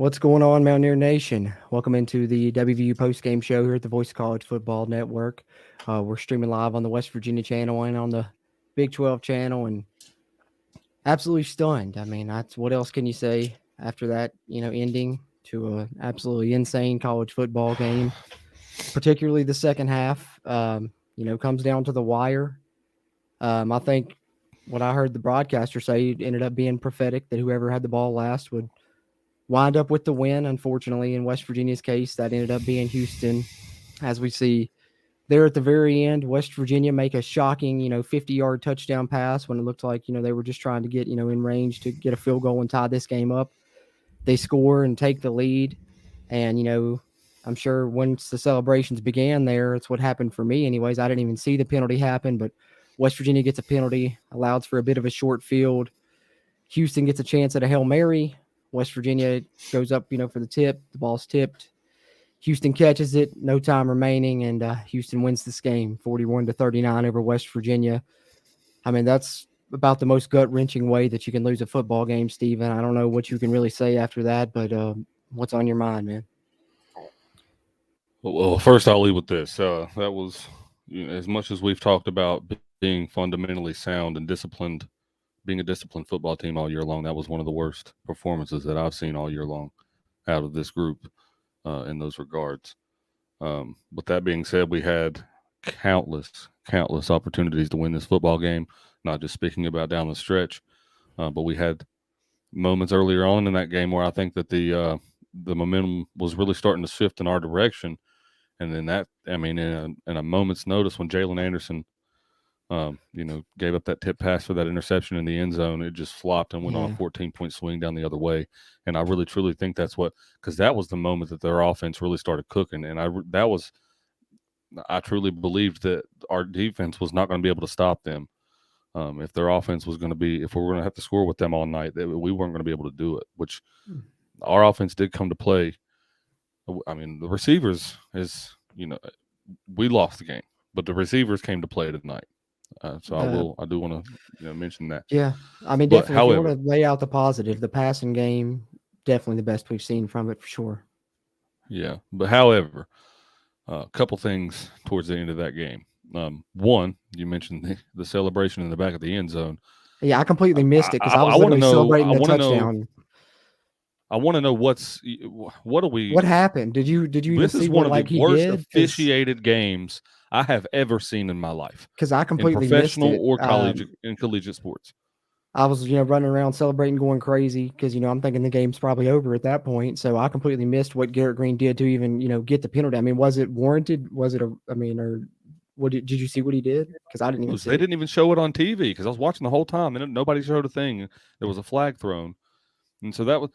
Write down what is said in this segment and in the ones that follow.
What's going on, Mountaineer Nation? Welcome into the WVU Postgame Show here at the Voice of College Football Network. We're streaming live on the West Virginia channel and on the Big 12 channel, and absolutely stunned. I mean, that's what else can you say after that, ending to an absolutely insane college football game, particularly the second half, comes down to the wire. I think what I heard the broadcaster say ended up being prophetic that whoever had the ball last would wind up with the win. Unfortunately, in West Virginia's case, that ended up being Houston. As we see there at the very end, West Virginia make a shocking, 50-yard touchdown pass when it looked like, they were just trying to get, in range to get a field goal and tie this game up. They score and take the lead. And, I'm sure once the celebrations began there, it's what happened for me anyways. I didn't even see the penalty happen, but West Virginia gets a penalty, allows for a bit of a short field. Houston gets a chance at a Hail Mary. West Virginia goes up, for the tip. The ball's tipped. Houston catches it, no time remaining, and Houston wins this game 41-39 over West Virginia. I mean, that's about the most gut-wrenching way that you can lose a football game, Steven. I don't know what you can really say after that, but what's on your mind, man? Well, first I'll leave with this. That was, as much as we've talked about being fundamentally sound and disciplined, being a disciplined football team all year long, that was one of the worst performances that I've seen all year long out of this group in those regards. With that being said, we had countless opportunities to win this football game, not just speaking about down the stretch, but we had moments earlier on in that game where I think that the momentum was really starting to shift in our direction. And then in a moment's notice when Jalen Anderson gave up that tip pass for that interception in the end zone, it just flopped and went on a 14-point swing down the other way. And I really, truly think that's because that was the moment that their offense really started cooking. And I truly believed that our defense was not going to be able to stop them. If their offense was going to be, if we were going to have to score with them all night, that we weren't going to be able to do it, which our offense did come to play. I mean, the receivers we lost the game, but the receivers came to play tonight. So I do want to mention that. Yeah, I mean, definitely. If you want to lay out the positive, the passing game, definitely the best we've seen from it for sure. Yeah, but however, a couple things towards the end of that game. One, you mentioned the celebration in the back of the end zone. Yeah, I completely missed it because I was literally celebrating the touchdown. I want to know what happened? Did you this see is one what, of the worst officiated games I have ever seen in my life. Because I completely in professional missed it. or collegiate sports. I was running around celebrating, going crazy because I'm thinking the game's probably over at that point. So I completely missed what Garrett Green did to even get the penalty. I mean, was it warranted? Was it or what did you see what he did? Because I didn't even see. They didn't even show it on TV because I was watching the whole time and nobody showed a thing. There was a flag thrown. And so that was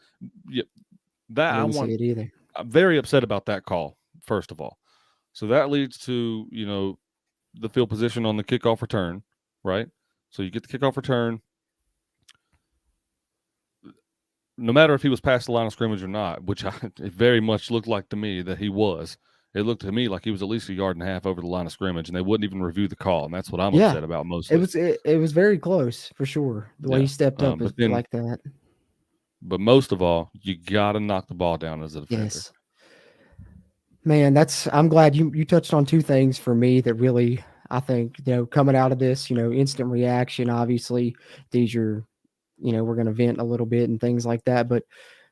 I didn't see it either. I'm very upset about that call, first of all. So that leads to, the field position on the kickoff return, right? So you get the kickoff return. No matter if he was past the line of scrimmage or not, which it very much looked like to me that he was. It looked to me like he was at least a yard and a half over the line of scrimmage, and they wouldn't even review the call, and that's what I'm upset about mostly. It was very close for sure. The way he stepped up is like that. But most of all, you got to knock the ball down as a defender. Yes. Man, I'm glad you touched on two things for me that really, I think, coming out of this, instant reaction, obviously, these are, we're going to vent a little bit and things like that. But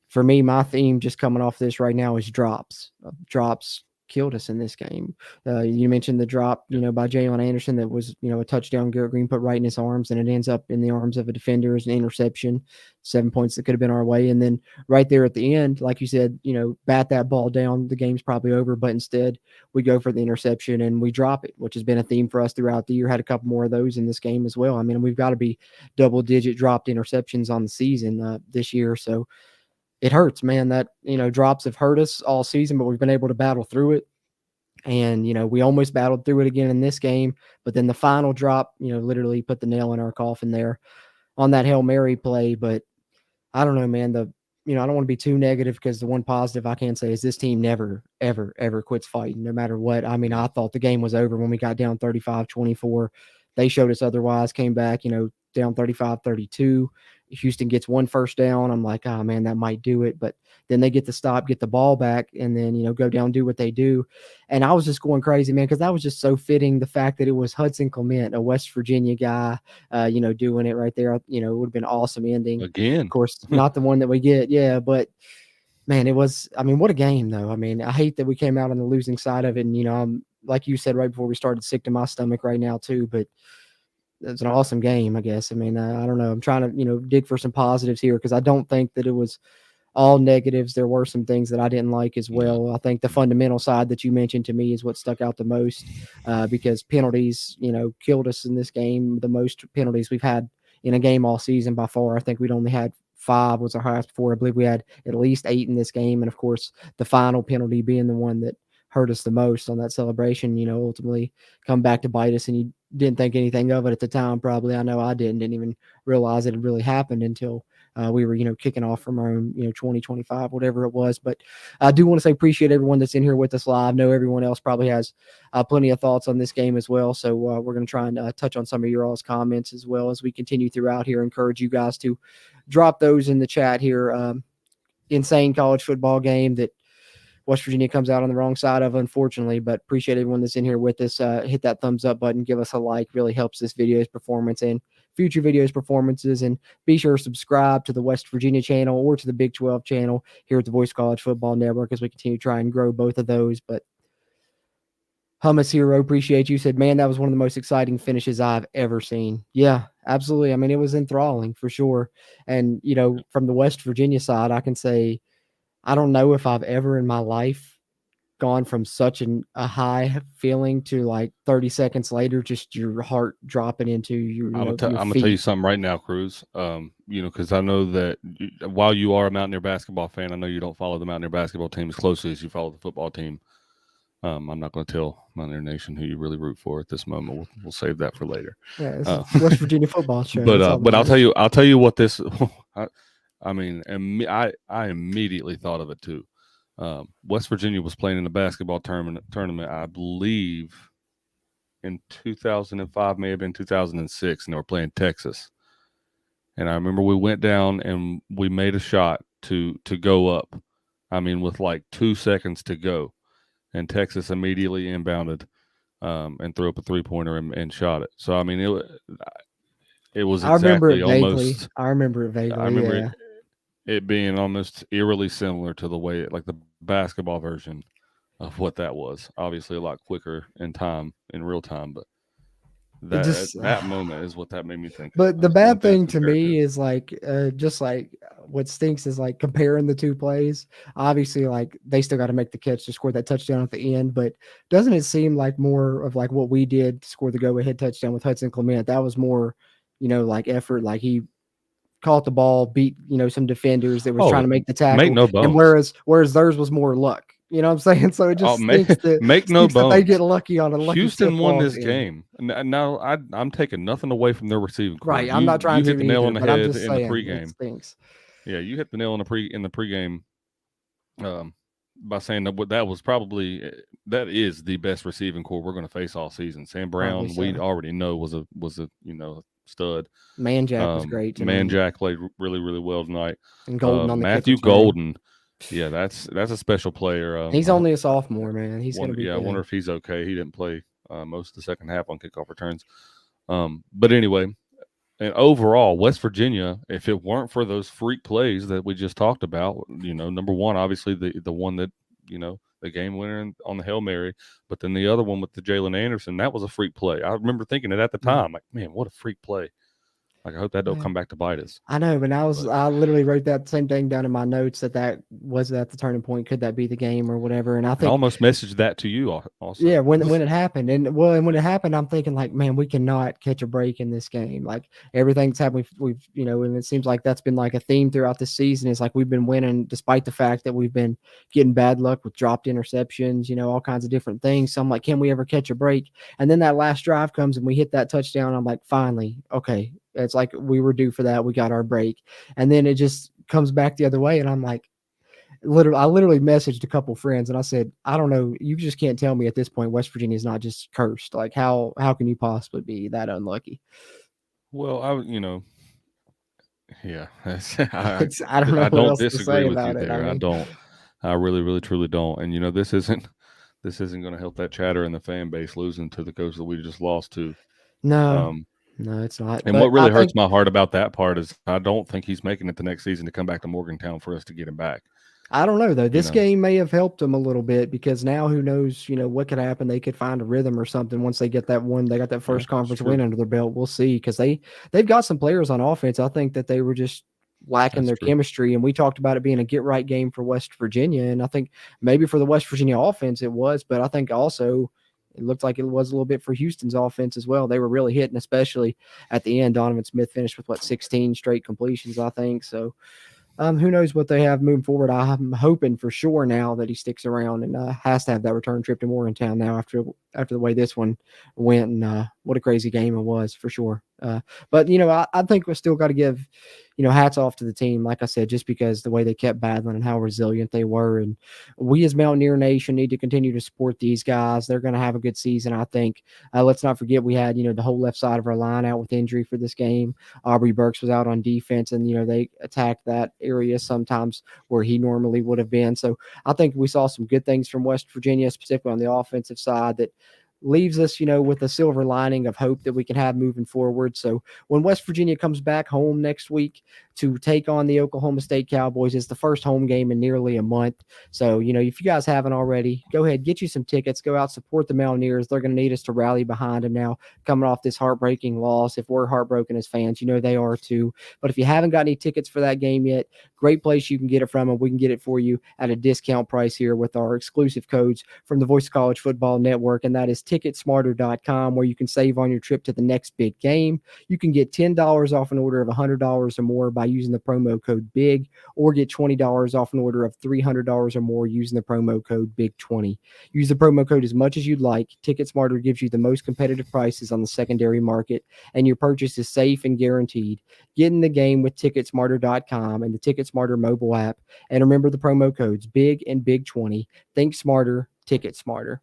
for me, my theme just coming off this right now is drops. Drops killed us in this game. You mentioned the drop, by Jalen Anderson that was, a touchdown Garrett Green put right in his arms, and it ends up in the arms of a defender as an interception, 7 points that could have been our way. And then right there at the end, like you said, bat that ball down, the game's probably over, but instead we go for the interception and we drop it, which has been a theme for us throughout the year. Had a couple more of those in this game as well. I mean, we've got to be double-digit dropped interceptions on the season this year, so it hurts, man. That, drops have hurt us all season, but we've been able to battle through it. And, we almost battled through it again in this game. But then the final drop, literally put the nail in our coffin there on that Hail Mary play. But I don't know, man. I don't want to be too negative because the one positive I can say is this team never, ever, ever quits fighting, no matter what. I mean, I thought the game was over when we got down 35-24. They showed us otherwise, came back, down 35-32. Houston gets one first down. I'm like, oh man, that might do it. But then they get the stop, get the ball back, and then go down, do what they do. And I was just going crazy, man, because that was just so fitting. The fact that it was Hudson Clement, a West Virginia guy, doing it right there. It would have been an awesome ending. Of Again. course, not the one that we get, yeah, but man, it was. I mean, what a game, though. I mean, I hate that we came out on the losing side of it. And I'm like you said right before we started, sick to my stomach right now too. But it's an awesome game, I guess. I mean, I don't know. I'm trying to dig for some positives here because I don't think that it was all negatives. There were some things that I didn't like as Yeah. well. I think the fundamental side that you mentioned to me is what stuck out the most because penalties, killed us in this game. The most penalties we've had in a game all season by far. I think we'd only had 5 was our highest before. I believe we had at least 8 in this game. And of course, the final penalty being the one that hurt us the most on that celebration, ultimately come back to bite us. And you didn't think anything of it at the time, probably. I know I didn't even realize it had really happened until we were, kicking off from our own, 2025, whatever it was. But I do want to say appreciate everyone that's in here with us live. I know everyone else probably has plenty of thoughts on this game as well. So we're going to try and touch on some of your all's comments as well as we continue throughout here. Encourage you guys to drop those in the chat here. Insane college football game that West Virginia comes out on the wrong side of, unfortunately, but appreciate everyone that's in here with us. Hit that thumbs up button, give us a like, really helps this video's performance and future videos performances. And be sure to subscribe to the West Virginia channel or to the Big 12 channel here at the Voice College Football Network as we continue to try and grow both of those. But Hummus Hero, appreciate you. Said, man, that was one of the most exciting finishes I've ever seen. Yeah, absolutely. I mean, it was enthralling for sure. And, from the West Virginia side, I can say, I don't know if I've ever in my life gone from such a high feeling to like 30 seconds later, just your heart dropping into your, I'm your gonna tell you feet. something right now, Cruz. Because I know that while you are a Mountaineer basketball fan, I know you don't follow the Mountaineer basketball team as closely as you follow the football team. I'm not going to tell Mountaineer Nation who you really root for at this moment. We'll save that for later. Yeah, it's West Virginia football show. But That's all that but matters. I'll tell you what this. I mean, I immediately thought of it too. West Virginia was playing in the basketball tournament, I believe, in 2005, may have been 2006, and they were playing Texas. And I remember we went down and we made a shot to go up. I mean, with like 2 seconds to go, and Texas immediately inbounded and threw up a 3-pointer and shot it. So I mean, it was I remember it exactly vaguely. almost. I remember it I vaguely. remember Yeah. it being almost eerily similar to the way, like the basketball version of what that was. Obviously, a lot quicker in time, in real time, but It that just, that moment is what that made me think of. but the That's the only bad thing I thing to compare it to. me is like, just like what stinks is like comparing the two plays. Obviously, like they still got to make the catch to score that touchdown at the end, but doesn't it seem like more of like what we did to score the go ahead touchdown with Hudson Clement? That was more, like effort. Like he caught the ball, beat, some defenders that was trying Oh, to make the make tackle. no And bones. whereas theirs was more luck. You know what I'm saying? So it Oh, just make no stinks that they get bones. lucky on a lucky tip Houston won ball at this the end. game. Now I'm taking nothing away from their receiving core. Right. I'm not You trying hit to the nail either, on the but I'm head just in the saying it pregame. stinks. Yeah, you hit the nail in the pregame by saying that was probably that is the best receiving core we're going to face all season. Sam Probably Brown, we so. already know was a stud. Man Jack was great. I Man mean, Jack played really really well tonight. and Golden on the kick Matthew return. Golden, yeah, that's a special player. He's only a sophomore, man. He's going to be I wonder good. if he's okay. He didn't play most of the second half on kickoff returns. But anyway, and overall, West Virginia, if it weren't for those freak plays that we just talked about, number one, obviously the one that, the game winner on the Hail Mary, but then the other one with the Jalen Anderson, that was a freak play. I remember thinking it at the Yeah. time, like, man, what a freak play. Like, I hope that don't Yeah. come back to bite us. I know, but But I literally wrote that same thing down in my notes that was at the turning point. Could that be the game or whatever? And I and think, almost messaged that to you yeah, also. when it happened, and when it happened, I'm thinking like, man, we cannot catch a break in this game. Like everything's happened, we've and it seems like that's been like a theme throughout the season. Is like we've been winning despite the fact that we've been getting bad luck with dropped interceptions, all kinds of different things. So I'm like, can we ever catch a break? And then that last drive comes and we hit that touchdown. I'm like, finally, okay, it's like we were due for that. We got our break, and then it just comes back the other way, and I'm like, I literally messaged a couple friends and I said, I don't know, you just can't tell me at this point West Virginia is not just cursed. Like how can you possibly be that unlucky? Well, Yeah, I don't know I what don't else to disagree say with you about it. I there. I mean, don't. I really, really, truly don't. And this isn't going to help that chatter in the fan base losing to the coach that we just lost to. no, Um, no, it's not. and what But I really think hurts my heart about that part is I don't think he's making it the next season to come back to Morgantown for us to get him back. I don't know though. You This know, game may have helped them a little bit because now who knows, what could happen. They could find a rhythm or something once they get that one. They got that yeah, first it's conference true. win under their belt. We'll see because they've got some players on offense. I think that they were just lacking That's their true. chemistry. And we talked about it being a get right game for West Virginia. And I think maybe for the West Virginia offense it was, but I think also it looked like it was a little bit for Houston's offense as well. They were really hitting, especially at the end. Donovan Smith finished with 16 straight completions, I think. So who knows what they have moving forward? I'm hoping for sure now that he sticks around and has to have that return trip to Morgantown now after the way this one went and what a crazy game it was for sure. But I think we still got to give hats off to the team, like I said, just because the way they kept battling and how resilient they were, and we as Mountaineer Nation need to continue to support these guys. They're going to have a good season, I think. Let's not forget we had the whole left side of our line out with injury for this game. Aubrey Burks was out on defense, and they attacked that area sometimes where he normally would have been. So I think we saw some good things from West Virginia, specifically on the offensive side, that leaves us, with a silver lining of hope that we can have moving forward. So when West Virginia comes back home next week to take on the Oklahoma State Cowboys, it's the first home game in nearly a month. So, if you guys haven't already, go ahead, get you some tickets, go out, support the Mountaineers. They're going to need us to rally behind them now, coming off this heartbreaking loss. If we're heartbroken as fans, they are too. But if you haven't got any tickets for that game yet, great place you can get it from, and we can get it for you at a discount price here with our exclusive codes from the Voice of College Football Network, and that is ticketsmarter.com, where you can save on your trip to the next big game. You can get $10 off an order of $100 or more by using the promo code BIG, or get $20 off an order of $300 or more using the promo code BIG20. Use the promo code as much as you'd like. TicketSmarter gives you the most competitive prices on the secondary market, and your purchase is safe and guaranteed. Get in the game with ticketsmarter.com and the TicketSmarter mobile app. And remember the promo codes BIG and BIG20. Think smarter, ticket smarter.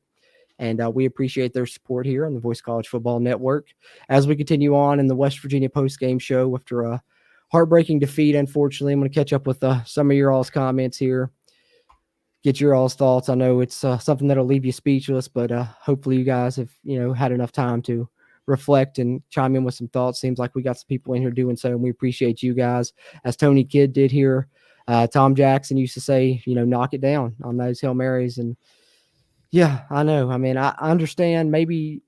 And we appreciate their support here on the Voice College Football Network. As we continue on in the West Virginia post-game show after a heartbreaking defeat, unfortunately, I'm going to catch up with some of your all's comments here, get your all's thoughts. I know it's something that'll leave you speechless, but hopefully you guys have had enough time to reflect and chime in with some thoughts. Seems like we got some people in here doing so, and we appreciate you guys. As Tony Kidd did here, Tom Jackson used to say, knock it down on those Hail Marys. And yeah, I know. I mean, I understand maybe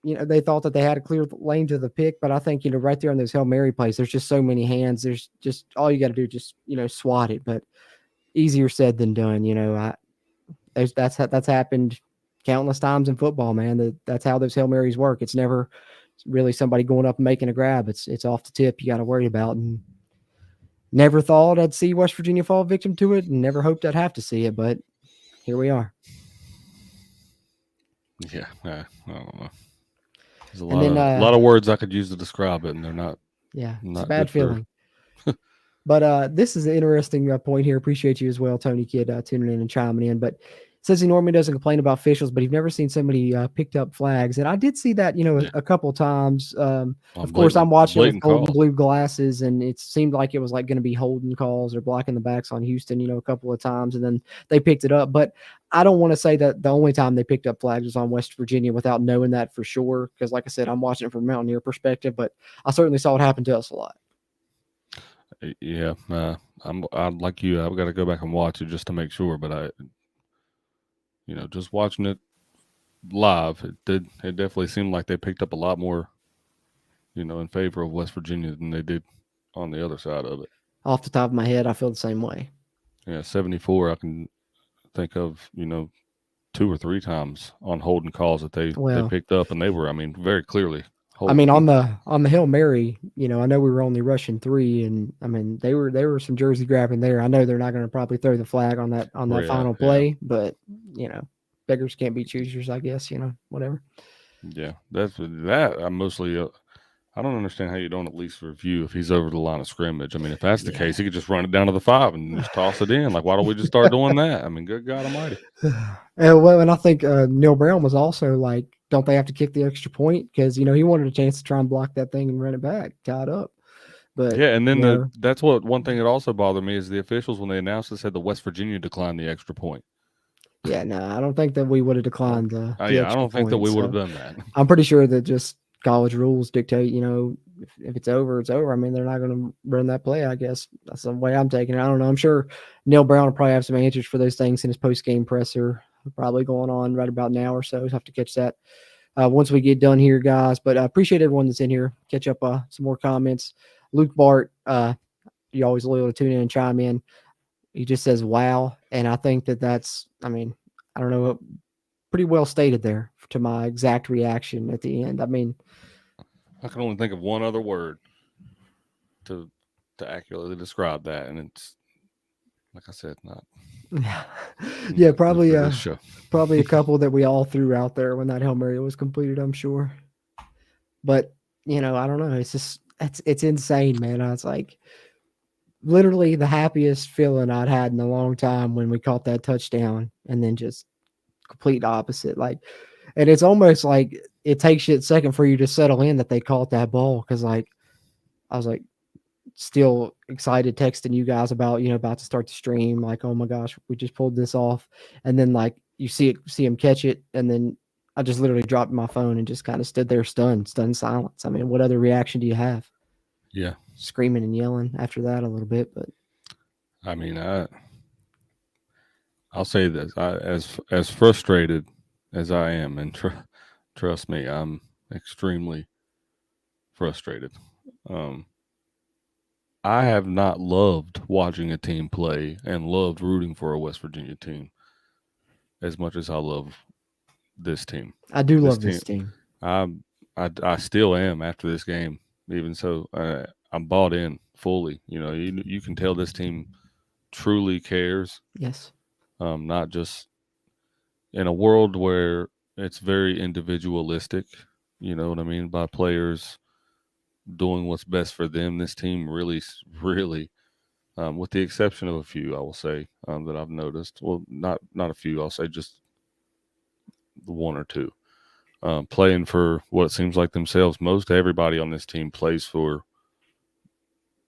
they thought that they had a clear lane to the pick, but I think right there on those Hail Mary plays, there's just so many hands. There's just all you got to do, just swat it. But easier said than done. That's happened countless times in football, man. That's how those Hail Marys work. It's never really somebody going up and making a grab. It's off the tip you got to worry about. And never thought I'd see West Virginia fall victim to it, and never hoped I'd have to see it, but here we are. Yeah, I don't know. There's a And lot then, of words I could use to describe it, and they're not yeah, it's a not bad good for. feeling. But this is an interesting point here. Appreciate you as well, Tony Kidd, tuning in and chiming in. But it says he normally doesn't complain about officials, but he's never seen somebody picked up flags. And I did see that, Yeah, a couple of times. on Of course, I'm watching it with blatant gold and calls. blue glasses, and it seemed like it was like going to be holding calls or blocking the backs on Houston, a couple of times, and then they picked it up. But I don't want to say that the only time they picked up flags was on West Virginia without knowing that for sure, because like I said, I'm watching it from a Mountaineer perspective, but I certainly saw it happen to us a lot. Yeah, I'm like you. I've got to go back and watch it just to make sure. But just watching it live, it definitely seemed like they picked up a lot more, in favor of West Virginia than they did on the other side of it. Off the top of my head, I feel the same way. Yeah, 74. I can think of two or three times on holding calls that they Well, picked up, and they were, I mean, very clearly I mean, holding. on the Hail Mary, I know we were only rushing 3, and I mean they were some jersey grabbing there. I know they're not going to probably throw the flag on that Yeah, final yeah, play, but beggars can't be choosers, I guess. Whatever. yeah. That's that. I mostly. I don't understand how you don't at least review if he's over the line of scrimmage. I mean, if that's the Yeah. case, he could just run it down to the 5 and just toss it in. Like, why don't we just start doing that? I mean, good God Almighty. And I think Neil Brown was also like, don't they have to kick the extra point? Because he wanted a chance to try and block that thing and run it back, tied up. But Yeah, and then you know, that's what one thing that also bothered me is the officials when they announced it said the West Virginia declined the extra point. yeah, no, I don't think that we would have declined the Yeah, I extra don't think that point. we would have So done that. I'm pretty sure that just college rules dictate, if it's over, it's over. I mean, they're not going to run that play. I guess that's the way I'm taking it. I don't know. I'm sure Neil Brown will probably have some answers for those things in his post game presser, probably going on right about now or so. Have to catch that once we get done here, guys. But I appreciate everyone that's in here. Catch up some more comments. Luke Bart, you always loyal to tune in and chime in. He just says wow, and I think that that's. I mean, I don't know, pretty well stated there to my exact reaction at the end. I mean, I can only think of one other word to accurately describe that, and it's like I said, yeah, not good for this show. probably a couple that we all threw out there when that Hail Mary was completed, I'm sure. But, I don't know. It's just it's insane, man. I was like literally the happiest feeling I'd had in a long time when we caught that touchdown and then just complete opposite. Like, and it's almost like it takes you a second for you to settle in that they caught that ball because like I was like still excited texting you guys about about to start the stream, like, oh my gosh, we just pulled this off. And then like you see him catch it, and then I just literally dropped my phone and just kind of stood there stunned silence. I mean, what other reaction do you have? Yeah, Screaming and yelling after that a little bit. But I mean, I'll say this: as frustrated as I am, and trust me, I'm extremely frustrated. Um, I have not loved watching a team play and loved rooting for a West Virginia team as much as I love this team. I do This love team, this team. I I still am after this game. Even so, I'm bought in fully. You can tell this team truly cares. Yes. Not just in a world where it's very individualistic. You know what I mean by players doing what's best for them. This team really, with the exception of a few, I will say that I've noticed. Well, not a few. I'll say just the one or two. Playing for what it seems like themselves. Most everybody on this team plays for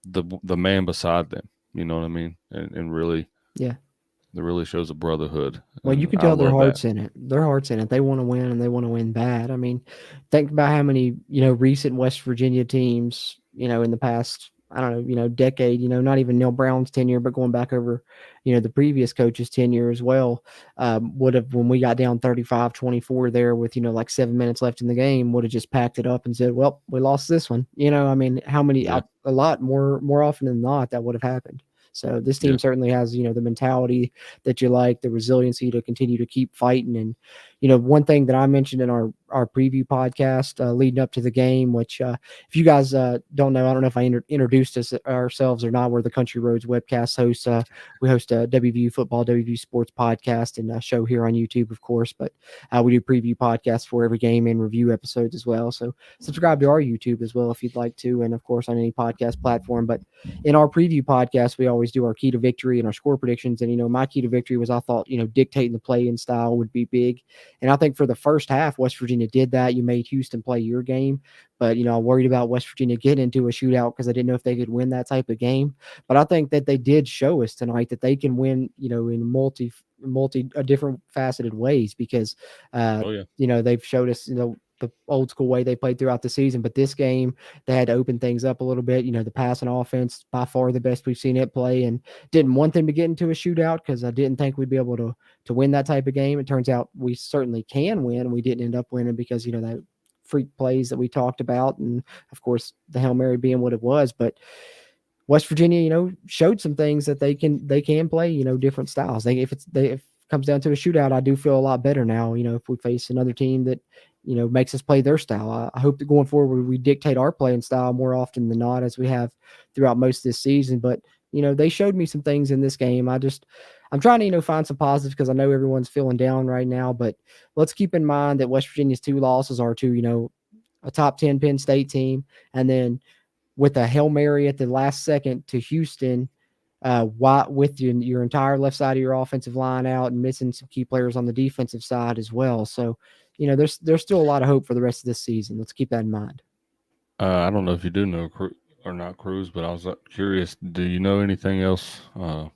the man beside them. You know what I mean? And really, Yeah. it really shows a brotherhood, Well, you and can I tell their love that. heart's in it. Their heart's in it. They want to win and they want to win bad. I mean, think about how many, recent West Virginia teams, in the past, I don't know, decade, not even Neil Brown's tenure, but going back over, the previous coach's tenure as well, would have, when we got down 35-24 there with, like 7 minutes left in the game, would have just packed it up and said, well, we lost this one. I mean, how many, Yeah, a lot more often than not, that would have happened. So this yeah. team certainly has, the mentality that you like, the resiliency to continue to keep fighting. And, one thing that I mentioned in our preview podcast leading up to the game, which if you guys don't know, I don't know if I introduced us ourselves or not. We're the Country Roads webcast hosts. We host a WVU football, WVU sports podcast and a show here on YouTube, of course, but we do preview podcasts for every game and review episodes as well. So subscribe to our YouTube as well if you'd like to, and of course on any podcast platform. But in our preview podcast, we always do our key to victory and our score predictions. And, my key to victory was I thought, dictating the play and style would be big. And I think for the first half, West Virginia did that. You made Houston play your game. But, I worried about West Virginia getting into a shootout because I didn't know if they could win that type of game. But I think that they did show us tonight that they can win, in multi different faceted ways because, Oh yeah, they've showed us, the old school way they played throughout the season. But this game, they had to open things up a little bit. The passing offense, by far the best we've seen it play, and didn't want them to get into a shootout because I didn't think we'd be able to win that type of game. It turns out we certainly can win. We didn't end up winning because, that freak plays that we talked about. And of course, the Hail Mary being what it was. But West Virginia, showed some things that they can play, different styles. If it comes down to a shootout, I do feel a lot better now. If we face another team that, makes us play their style. I hope that going forward we dictate our playing style more often than not, as we have throughout most of this season. But they showed me some things in this game. I'm trying to find some positives because I know everyone's feeling down right now. But let's keep in mind that West Virginia's two losses are to a top 10 Penn State team, and then with a Hail Mary at the last second to Houston, with your entire left side of your offensive line out and missing some key players on the defensive side as well. So, there's still a lot of hope for the rest of this season. Let's keep that in mind. I don't know if you do know. or not Cruz, but I was curious. Do you know anything else on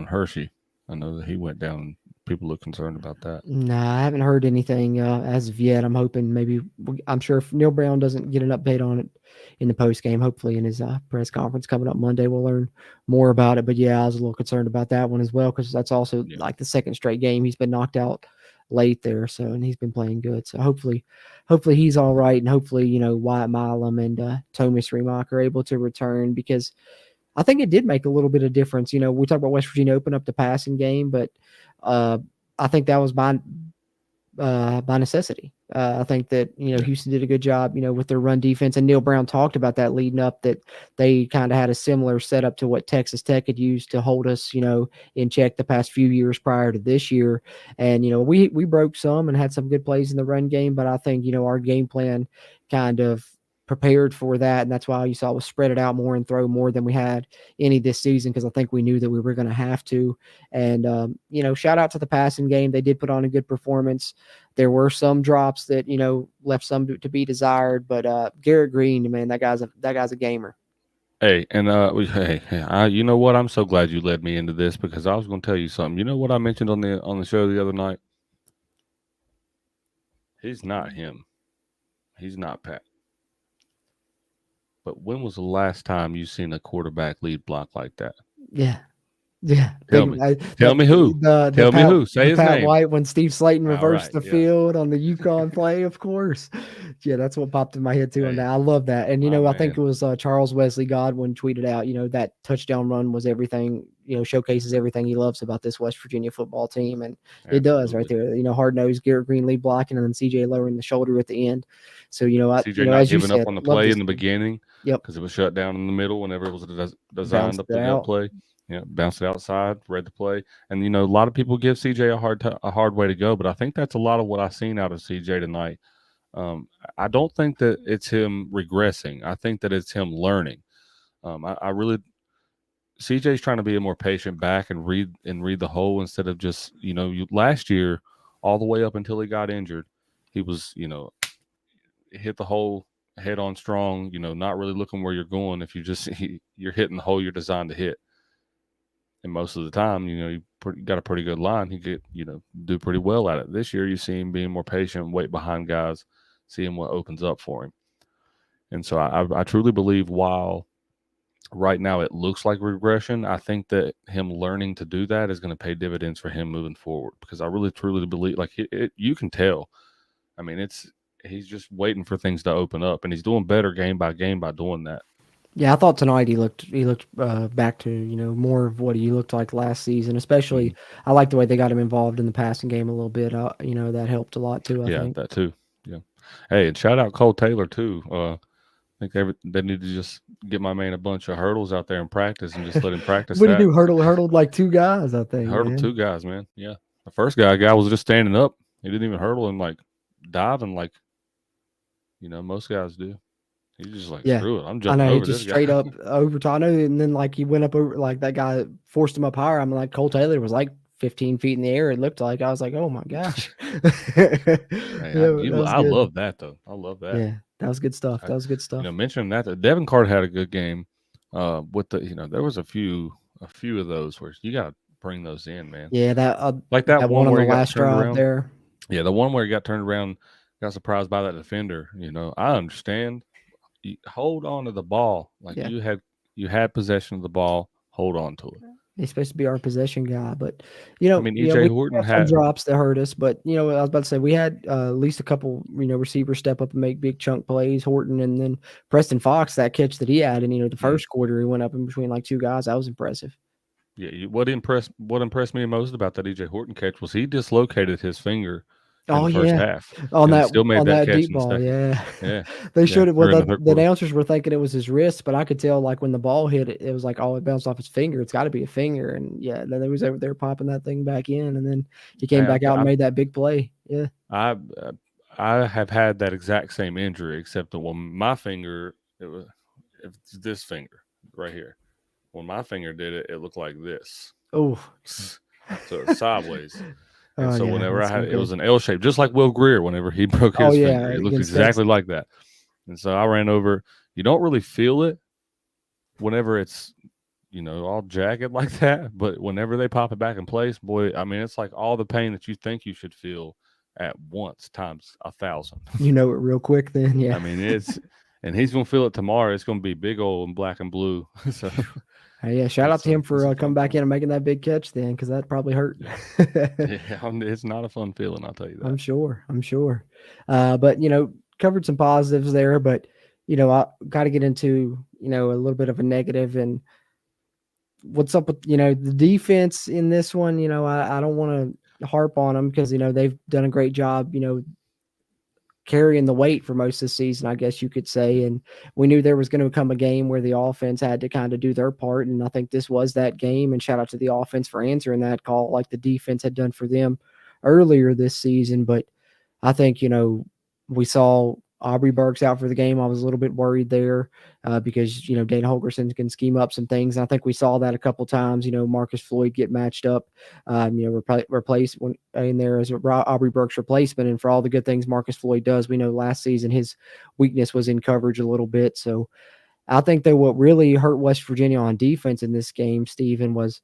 Hershey? I know that he went down. And people look concerned about that. Nah, I haven't heard anything as of yet. I'm hoping maybe I'm sure if Neil Brown doesn't get an update on it in the post game, hopefully in his press conference coming up Monday, we'll learn more about it. But yeah, I was a little concerned about that one as well because that's also Yeah. like the second straight game he's been knocked out late there. So and he's been playing good. So hopefully he's all right, and hopefully Wyatt Milam and Thomas Remock are able to return because I think it did make a little bit of difference. We talk about West Virginia open up the passing game, but uh, I think that was by necessity. I think that Yeah. Houston did a good job, with their run defense, and Neil Brown talked about that leading up that they kind of had a similar setup to what Texas Tech had used to hold us, in check the past few years prior to this year. And we broke some and had some good plays in the run game, but I think our game plan kind of prepared for that, and that's why you saw us spread it out more and throw more than we had any this season because I think we knew that we were going to have to. And shout out to the passing game; they did put on a good performance. There were some drops that left some to be desired, but Garrett Green, man, that guy's a gamer. Hey, and you know what? I'm so glad you led me into this because I was going to tell you something. You know what I mentioned on the show the other night? He's not him. He's not Pat. But when was the last time you seen a quarterback lead block like that? Yeah, yeah. Tell Think me. Tell that me who. the Tell me Pat who. Say the his Pat name. White when Steve Slayton All reversed right. the Yeah. field on the UConn play, of course. Yeah, that's what popped in my head too on Hey, that. I love that, and my I think man. it was Charles Wesley Godwin tweeted out, that touchdown run was everything. Showcases everything he loves about this West Virginia football team, and it does right Absolutely. there. Hard nosed Garrett Green lead blocking, and then CJ lowering the shoulder at the end. So CJ not as you giving up said, on the love play this in the kid. beginning Yep, because it was shut down in the middle whenever it was designed bounced up it the gut out. play. Yeah, bounced it outside, read the play, and a lot of people give CJ a hard way to go, but I think that's a lot of what I've seen out of CJ tonight. I don't think that it's him regressing. I think that it's him learning. I really CJ's trying to be a more patient back and read the hole instead of just last year all the way up until he got injured, he was hit the hole head on strong, not really looking where you're going. If you just you're hitting the hole you're designed to hit, and most of the time, you got a pretty good line. He get do pretty well at it. This year, you see him being more patient, wait behind guys, seeing what opens up for him. And so I truly believe while right now it looks like regression, I think that him learning to do that is going to pay dividends for him moving forward because I really truly believe like you can tell. I mean, he's just waiting for things to open up, and he's doing better game by game by doing that. Yeah, I thought tonight he looked back to more of what he looked like last season. Especially, Mhm. I like the way they got him involved in the passing game a little bit. That helped a lot too. I Yeah, think. that too. Yeah. Hey, and shout out Cole Taylor too. I think they need to just get my man a bunch of hurdles out there in practice and just let him practice What do you that. do? Hurdled like two guys. I think, Hurdle man. two guys, man. Yeah. The first guy was just standing up. He didn't even hurdle and like diving like most guys do. He's just like, Yeah, screw it. I'm I jumping know. He over just this guy. straight up overtime. I know, and then like he went up over like that guy forced him up higher. I'm like Cole Taylor was like 15 feet in the air. It looked like I was like, oh my gosh. Yeah, Hey, that was I good. love that though. I love that. Yeah, that was good stuff. I, That was good stuff. mentioning that Devin Carter had a good game. With the there was a few of those where you got to bring those in, man. Yeah, Like that that one one on where the he got last turned drive around. there. Yeah, the one where he got turned around, got surprised by that defender. I understand. Hold on to the ball like Yeah. you had possession of the ball. Hold on to it. He's supposed to be our possession guy, but I mean, we EJ Horton had some had. drops that hurt us. But I was about to say we had at least a couple receivers step up and make big chunk plays. Horton and then Preston Fox, that catch that he had, and the Mm, first quarter he went up in between like two guys. That was impressive. yeah, what impressed me most about that EJ Horton catch was he dislocated his finger in Oh the first yeah, half and still made on that that catch deep in the ball, second. yeah. Yeah, They yeah, showed it. Well, or in the, the third the quarter. announcers were thinking it was his wrist, but I could tell like when the ball hit it, it was like oh, it bounced off his finger. It's got to be a finger, and yeah, then they was over there popping that thing back in, and then he came Hey, back out and made that big play. Yeah. I I have had that exact same injury, except that when my finger, it's this finger right here. When my finger did it, it looked like this, Oh, so it's sideways. And oh so yeah, whenever that's no it was good. an L shape, just like Will Greer, whenever he broke Oh his yeah, finger, it looked against exactly Texas. like that. And so I ran over. You don't really feel it, whenever it's all jagged like that, but whenever they pop it back in place, boy, I mean, it's like all the pain that you think you should feel at once times 1,000. You know it real quick then, I yeah. mean, and he's gonna feel it tomorrow. It's gonna be big old and black and blue. So Hey, yeah, shout out to him it's for a coming fun back in thing. and making that big catch then, because that probably hurt. Yeah, yeah, it's not a fun feeling. I'll tell you I'm that. sure. I'm sure. But covered some positives there, but I got to get into a little bit of a negative and what's up with the defense in this one. I don't want to harp on them because they've done a great job. Carrying the weight for most of the season, I guess you could say. And we knew there was going to come a game where the offense had to kind of do their part. And I think this was that game. And shout out to the offense for answering that call like the defense had done for them earlier this season. But I think, we saw Aubrey Burks out for the game. I was a little bit worried there because, Dana Holgerson can scheme up some things. And I think we saw that a couple times, Marcus Floyd get matched up, replaced when, in there as Aubrey Burks replacement. And for all the good things Marcus Floyd does, we know last season his weakness was in coverage a little bit. So I think that what really hurt West Virginia on defense in this game, Stephen, was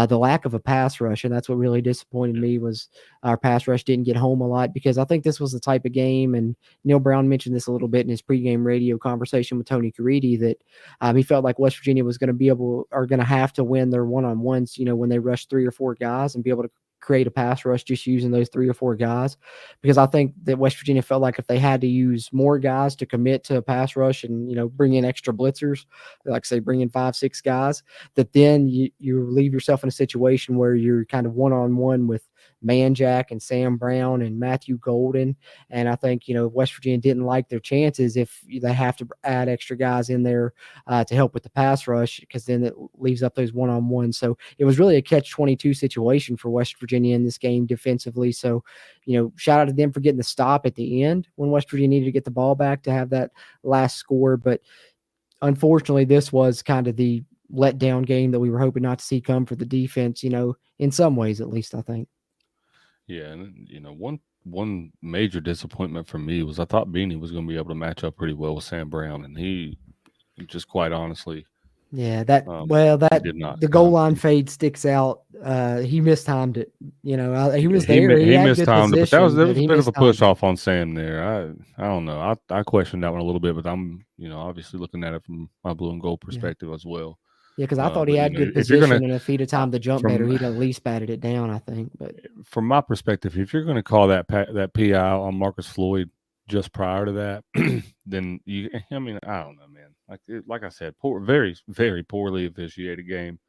the lack of a pass rush, and that's what really disappointed Yeah, me was our pass rush didn't get home a lot because I think this was the type of game, and Neil Brown mentioned this a little bit in his pregame radio conversation with Tony Caridi that he felt like West Virginia was going to be able or going to have to win their one-on-ones, when they rush 3 or 4 guys and be able to create a pass rush just using those 3 or 4 guys because I think that West Virginia felt like if they had to use more guys to commit to a pass rush and bring in extra blitzers, like say bring in 5, 6 guys, that then you leave yourself in a situation where you're kind of one-on-one with Manjack and Sam Brown and Matthew Golden. And I think, West Virginia didn't like their chances if they have to add extra guys in there to help with the pass rush because then it leaves up those one-on-ones. So it was really a catch-22 situation for West Virginia in this game defensively. So, shout out to them for getting the stop at the end when West Virginia needed to get the ball back to have that last score. But unfortunately, this was kind of the letdown game that we were hoping not to see come for the defense, in some ways at least, I think. yeah, and one major disappointment for me was I thought Beanie was going to be able to match up pretty well with Sam Brown, and he just quite honestly, Yeah, he that did not. the goal line fade sticks out. He mistimed it. He was there. He He had missed good time, but position, there but was a he bit of a mistimed push it. off on Sam there. I don't know. I questioned that one a little bit, but I'm obviously looking at it from my blue and gold Yeah. perspective as well. Yeah, because I thought he But had good if you're gonna position, and if he'd have timed the jump better, from he'd at least batted it down, I think. But from my perspective, if you're gonna call that PI on Marcus Floyd just prior to that, then I mean, I don't know, man. Like I said, very very poorly officiated game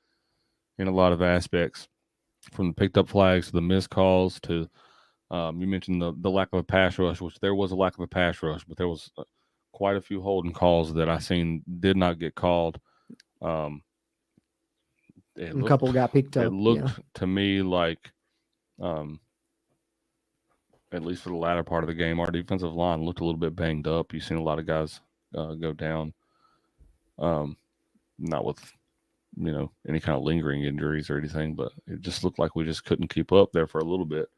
in a lot of aspects, from the picked up flags to the missed calls to you mentioned the lack of a pass rush, which there was a lack of a pass rush, but there was quite a few holding calls that I seen did not get called. Um, it a looked couple got picked it up. Yeah. looked to me like, um, at least for the latter part of the game, our defensive line looked a little bit banged up. You've seen a lot of guys go down, um, not with any kind of lingering injuries or anything, but it just looked like we just couldn't keep up there for a little bit.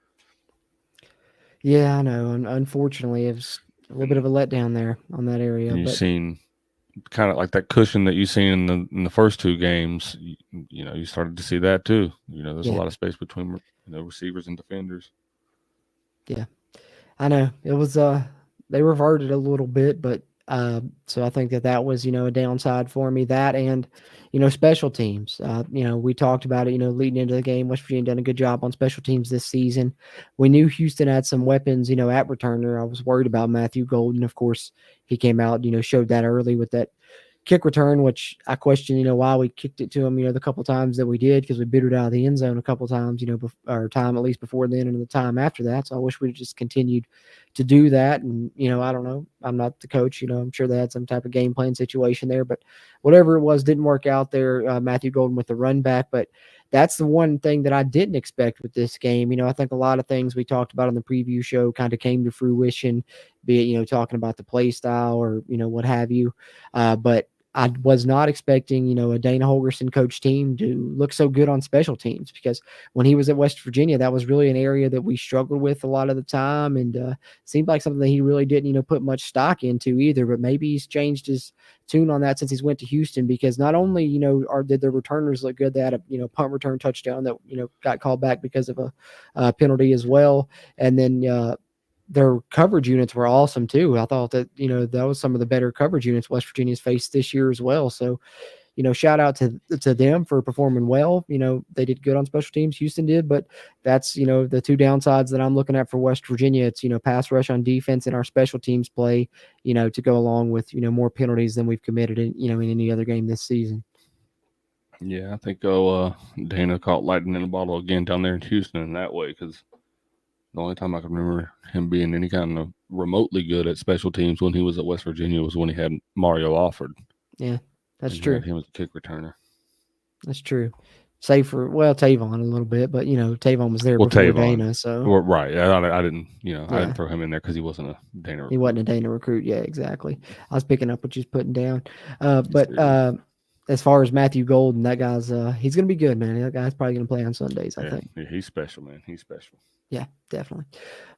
Yeah, I know. Unfortunately, it was a little bit And, of a letdown there on that area. and you've But seen kind of like that cushion that you seen in the first two games. You started to see that too. There's a yeah, lot of space between receivers and defenders. yeah, I know. It was they reverted a little bit, but so I think that was a downside for me. That and special teams. We talked about it. Leading into the game, West Virginia done a good job on special teams this season. We knew Houston had some weapons. At returner, I was worried about Matthew Golden. Of course, he came out. Showed that early with that kick return, which I question, why we kicked it to him, the couple times that we did, because we bit it out of the end zone a couple times, our time at least before then and the time after that. So I wish we just continued to do that. And, I don't know. I'm not the coach. I'm sure they had some type of game plan situation there, but whatever it was didn't work out there. Matthew Golden with the run back, but that's the one thing that I didn't expect with this game. I think a lot of things we talked about on the preview show kind of came to fruition, be it, talking about the play style or, what have you. But I was not expecting, a Dana Holgerson coach team to look so good on special teams, because when he was at West Virginia, that was really an area that we struggled with a lot of the time, and seemed like something that he really didn't, put much stock into either. But maybe he's changed his tune on that since he's went to Houston, because not only, did the returners look good, they had a punt return touchdown that got called back because of a penalty as well, and then their coverage units were awesome too. I thought that, that was some of the better coverage units West Virginia's faced this year as well. So, shout out to them for performing well. They did good on special teams. Houston did, but that's, the two downsides that I'm looking at for West Virginia. It's, pass rush on defense and our special teams play, to go along with, more penalties than we've committed in any other game this season. Yeah, I think Dana caught lightning in a bottle again down there in Houston in that way, because the only time I can remember him being any kind of remotely good at special teams when he was at West Virginia was when he had Mario Offord. Yeah, that's and true. Had him as a kick returner. That's true. Save for Tavon a little bit, but Tavon was there before Tavon, Dana, so right. I didn't, I didn't throw him in there because he wasn't a Dana recruit. He wasn't a Dana recruit. Yeah, exactly. I was picking up what you was putting down. But as far as Matthew Golden, that guy's he's gonna be good, man. That guy's probably gonna play on Sundays, I think. Yeah, he's special, man. He's special. Yeah, definitely.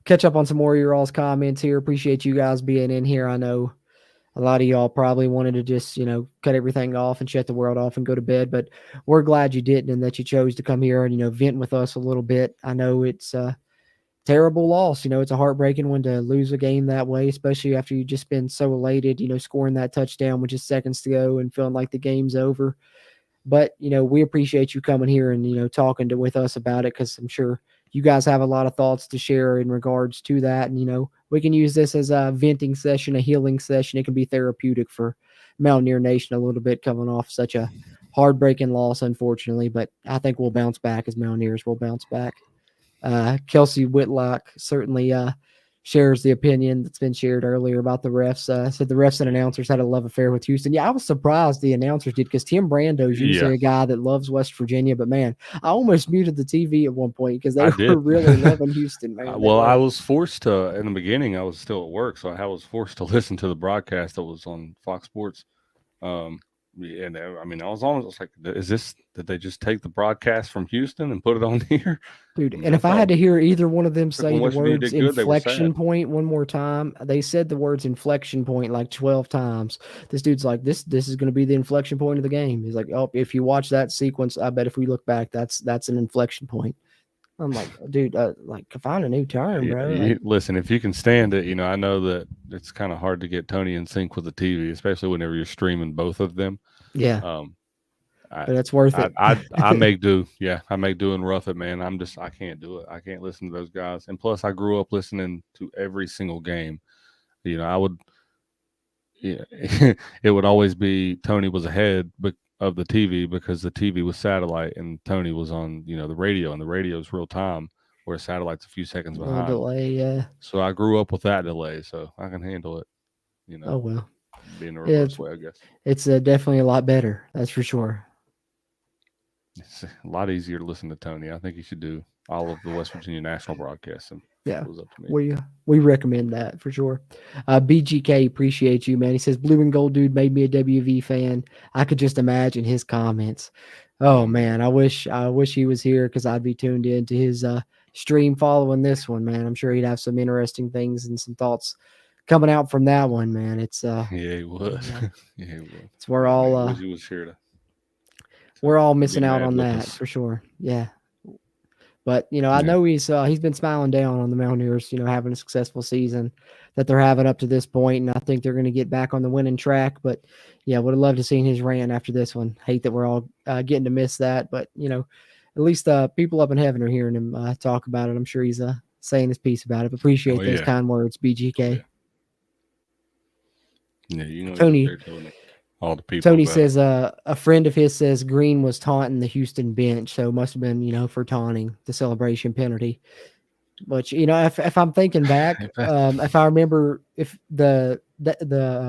Catch up on some more of your all's comments here. Appreciate you guys being in here. I know a lot of y'all probably wanted to just, cut everything off and shut the world off and go to bed, but we're glad you didn't, and that you chose to come here and, vent with us a little bit. I know it's a terrible loss. It's a heartbreaking one to lose a game that way, especially after you just been so elated, scoring that touchdown with just seconds to go and feeling like the game's over. But, we appreciate you coming here and, talking with us about it, because I'm sure you guys have a lot of thoughts to share in regards to that. And, we can use this as a venting session, a healing session. It can be therapeutic for Mountaineer Nation a little bit, coming off such a heartbreaking loss, unfortunately. But I think we'll bounce back, as Mountaineers will bounce back. Kelsey Whitlock certainly shares the opinion that's been shared earlier about the refs. Said the refs and announcers had a love affair with Houston. Yeah, I was surprised the announcers did, because Tim Brando is usually a guy that loves West Virginia. But, man, I almost muted the TV at one point because they were really loving Houston, man. Well, I was forced to, in the beginning, I was still at work, so I was forced to listen to the broadcast that was on Fox Sports. And I mean, I was like, did they just take the broadcast from Houston and put it on here? Dude, and if I had to hear either one of them say the words inflection point one more time, they said the words inflection point like 12 times. This dude's like, this is going to be the inflection point of the game. He's like, oh, if you watch that sequence, I bet if we look back, that's an inflection point. I'm like, dude, find a new term, bro. Listen, if you can stand it, I know that it's kind of hard to get Tony in sync with the TV, especially whenever you're streaming both of them. Yeah. But it's worth it. I make do. Yeah, I make do and rough it, man. I can't do it. I can't listen to those guys. And plus, I grew up listening to every single game. I would, it would always be Tony was ahead, but of the TV, because the TV was satellite and Tony was on, the radio, and the radio is real time, where satellite's a few seconds behind. Delay, yeah. So I grew up with that delay, so I can handle it. Oh well, being the reverse way, I guess. It's definitely a lot better. That's for sure. It's a lot easier to listen to Tony. I think he should do all of the West Virginia national broadcasts. Yeah, we recommend that for sure. BGK, appreciate you, man. He says blue and gold dude made me a WV fan. I could just imagine his comments. Oh man, I wish he was here, because I'd be tuned in to his stream following this one, man. I'm sure he'd have some interesting things and some thoughts coming out from that one, man. It's yeah, he would. Yeah, he would. It's where all he was here to. We're all missing out on that for sure. Yeah. But, I know he's been smiling down on the Mountaineers, having a successful season that they're having up to this point, and I think they're going to get back on the winning track. But, yeah, would have loved to seen his rant after this one. Hate that we're all getting to miss that. But, at least people up in heaven are hearing him talk about it. I'm sure he's saying his piece about it. Appreciate those kind words, BGK. Yeah, Tony. All the people. Tony says a friend of his says Green was taunting the Houston bench, so it must have been, for taunting the celebration penalty. But if I'm thinking back, if I remember, if the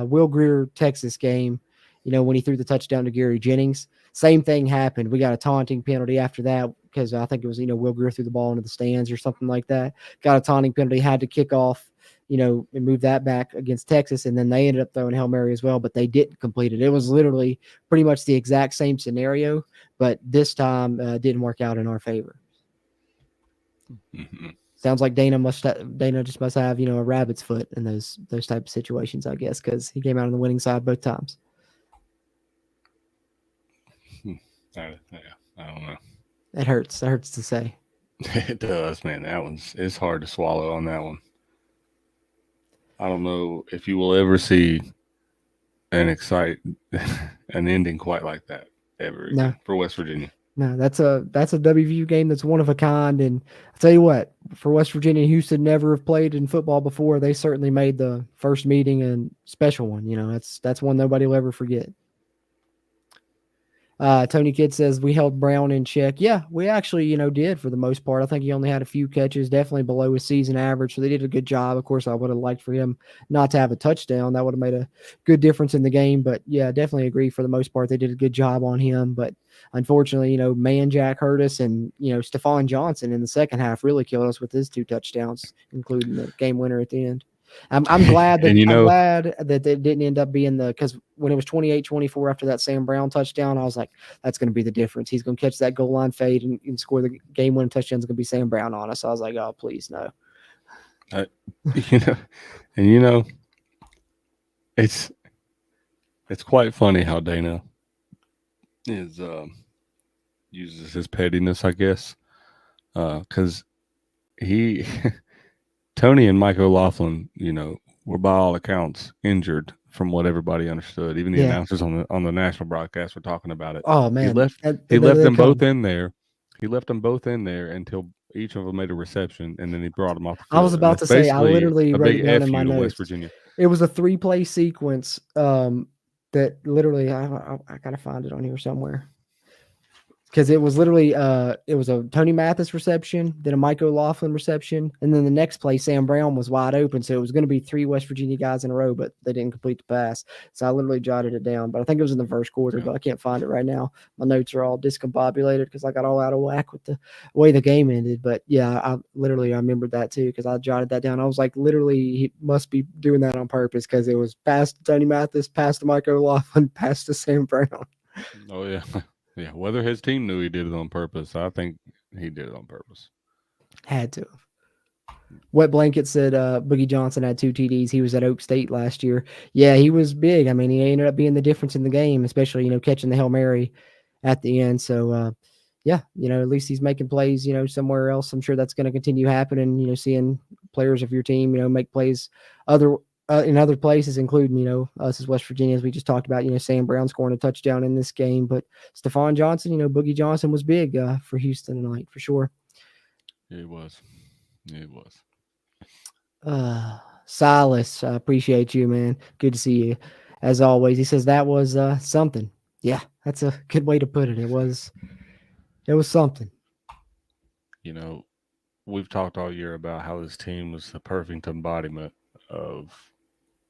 Will Grier Texas game, when he threw the touchdown to Gary Jennings, same thing happened. We got a taunting penalty after that, because I think it was Will Grier threw the ball into the stands or something like that. Got a taunting penalty, had to kick off and move that back against Texas. And then they ended up throwing Hail Mary as well, but they didn't complete it. It was literally pretty much the exact same scenario, but this time didn't work out in our favor. Mm-hmm. Sounds like Dana just must have a rabbit's foot in those type of situations, I guess, because he came out on the winning side both times. Yeah, I don't know. It hurts. That hurts to say. It does, man. It's hard to swallow on that one. I don't know if you will ever see an ending quite like that ever again for West Virginia. No, that's a WVU game that's one of a kind. And I'll tell you what, for West Virginia, Houston never have played in football before. They certainly made the first meeting a special one. That's one nobody will ever forget. Tony Kidd says we held Brown in check. Yeah, we actually, did for the most part. I think he only had a few catches, definitely below his season average. So they did a good job. Of course, I would have liked for him not to have a touchdown. That would have made a good difference in the game. But yeah, definitely agree for the most part. They did a good job on him. But unfortunately, Man Jack hurt us, and Stephon Johnson in the second half really killed us with his 2 touchdowns, including the game winner at the end. I'm glad that I'm glad that it didn't end up being because when it was 28-24 after that Sam Brown touchdown, I was like, that's going to be the difference. He's going to catch that goal line fade and score the game winning touchdown. It's going to be Sam Brown on us. So I was like, oh, please no. It's quite funny how Dana is uses his pettiness, I guess, because he. Tony and Mike O'Laughlin, were by all accounts injured from what everybody understood. Even the announcers on the national broadcast were talking about it. Oh man, he left them both in there. He left them both in there until each of them made a reception, and then he brought them off the field. I was about to say, I literally wrote it down in my notes. West Virginia. It was a 3-play sequence that literally I gotta find it on here somewhere. Because it was literally it was a Tony Mathis reception, then a Mike O'Laughlin reception, and then the next play Sam Brown was wide open, so it was going to be 3 West Virginia guys in a row, but they didn't complete the pass. So I literally jotted it down, but I think it was in the first quarter, but I can't find it right now. My notes are all discombobulated because I got all out of whack with the way the game ended. But yeah, I remembered that too because I jotted that down. I was like, literally, he must be doing that on purpose because it was past Tony Mathis, past Mike O'Laughlin, past to Sam Brown. Oh yeah. Yeah, whether his team knew he did it on purpose, I think he did it on purpose. Had to. Wet Blanket said Boogie Johnson had 2 TDs. He was at Oak State last year. Yeah, he was big. I mean, he ended up being the difference in the game, especially, catching the Hail Mary at the end. So, yeah, at least he's making plays, somewhere else. I'm sure that's going to continue happening, seeing players of your team, make plays in other places, including, us as West Virginia, as we just talked about, Sam Brown scoring a touchdown in this game. But Stephon Johnson, Boogie Johnson was big for Houston tonight, for sure. It was. It was. Silas, I appreciate you, man. Good to see you. As always, he says that was something. Yeah, that's a good way to put it. It was something. We've talked all year about how this team was the perfect embodiment of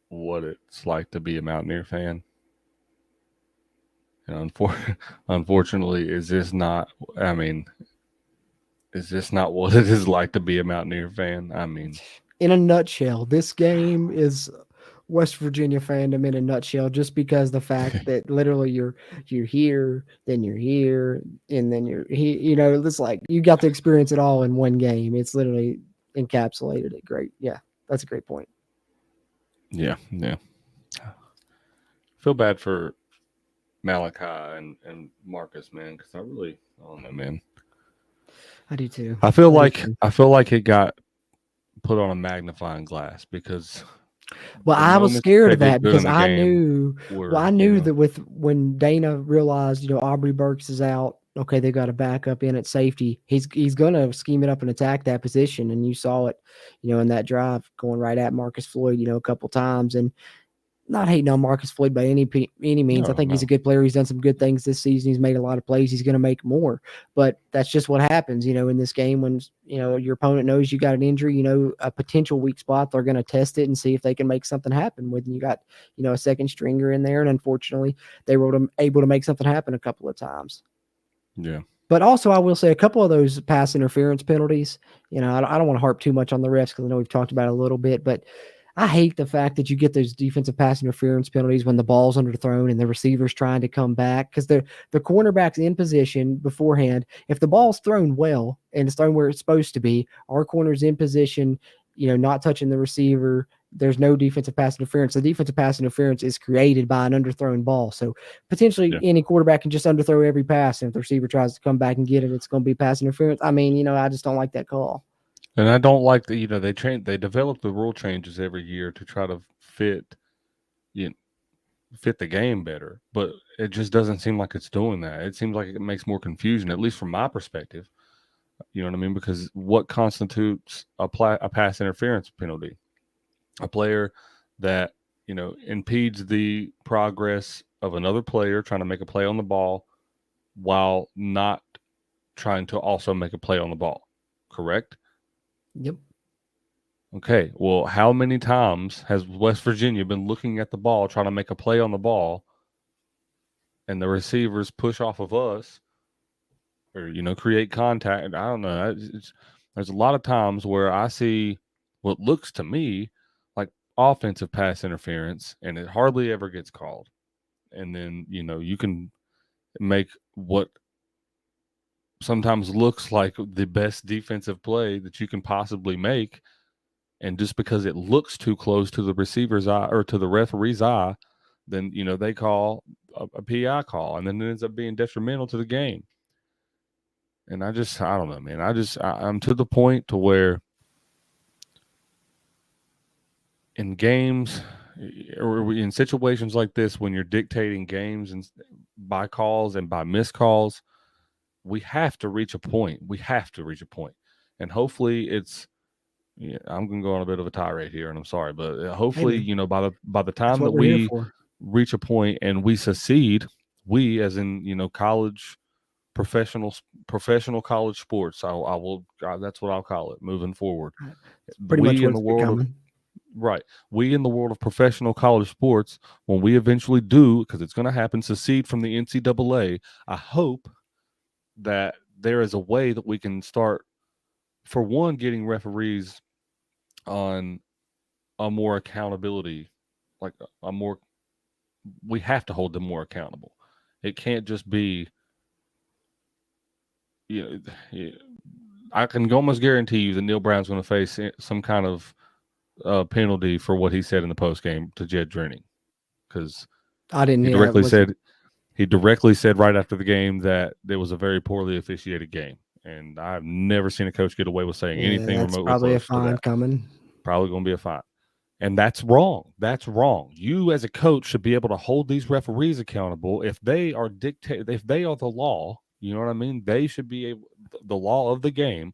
what it's like to be a Mountaineer fan. And unfortunately, is this not what it is like to be a Mountaineer fan? I mean, in a nutshell, this game is West Virginia fandom in a nutshell, just because the fact that literally you're here, then you're here, and then you're here. It's like you got to experience it all in one game. It's literally encapsulated it great. Yeah, that's a great point. Yeah. Feel bad for Malachi and Marcus, man, because I don't know, man. I do too. I feel like it got put on a magnifying glass because. Well, I was scared of that because I knew that when Dana realized, Aubrey Burks is out, okay, they got a backup in at safety. He's going to scheme it up and attack that position. And you saw it, in that drive going right at Marcus Floyd, a couple times. And not hating on Marcus Floyd by any means. I think he's a good player. He's done some good things this season. He's made a lot of plays. He's going to make more. But that's just what happens, in this game when, your opponent knows you got an injury, a potential weak spot. They're going to test it and see if they can make something happen when you got, a second stringer in there. And unfortunately, they were able to make something happen a couple of times. Yeah. But also, I will say a couple of those pass interference penalties. I don't want to harp too much on the refs because I know we've talked about it a little bit, but I hate the fact that you get those defensive pass interference penalties when the ball's underthrown and the receiver's trying to come back because the cornerback's in position beforehand. If the ball's thrown well and it's thrown where it's supposed to be, our corner's in position, not touching the receiver. There's no defensive pass interference. The defensive pass interference is created by an underthrown ball. So potentially Yeah. any quarterback can just underthrow every pass. And if the receiver tries to come back and get it, it's going to be pass interference. I mean, I just don't like that call. And I don't like that, they develop the rule changes every year to try to you know, fit the game better, but it just doesn't seem like it's doing that. It seems like it makes more confusion, at least from my perspective. You know what I mean? Because what constitutes a pass interference penalty? A player that, impedes the progress of another player trying to make a play on the ball while not trying to also make a play on the ball. Correct? Yep. Okay. Well, how many times has West Virginia been looking at the ball, trying to make a play on the ball, and the receivers push off of us or, create contact? And I don't know. There's a lot of times where I see what looks to me like offensive pass interference, and it hardly ever gets called. And then, you can make what sometimes looks like the best defensive play that you can possibly make. And just because it looks too close to the receiver's eye or to the referee's eye, then, they call a PI call, and then it ends up being detrimental to the game. And I don't know, man. I'm to the point to where in games or in situations like this, when you're dictating games and by calls and by missed calls, we have to reach a point. And hopefully it's, yeah, I'm going to go on a bit of a tirade here, and I'm sorry, but Hey, hopefully, man, by the that's time that what we're here we for. reach a point and we succeed, we as in, college professional college sports, I will that's what I'll call it moving forward. It's pretty much We in what the it's world of becoming. Right. We in the world of professional college sports, when we eventually do, because it's going to happen, secede from the NCAA, I hope that there is a way that we can start, for one, getting referees on a more accountability, like a more, we have to hold them more accountable. It can't just be, you know, I can almost guarantee you that Neil Brown's going to face some kind of penalty for what he said in the post game to Jed Drenning, because I didn't. he Yeah, directly was said he directly said right after the game that it was a very poorly officiated game, and I've never seen a coach get away with saying yeah. anything That's remotely probably a close to fine that. coming. Probably going to be a fine. And that's wrong. That's wrong. You as a coach should be able to hold these referees accountable if they are if they are the law, you know what I mean? They should be able, the law of the game,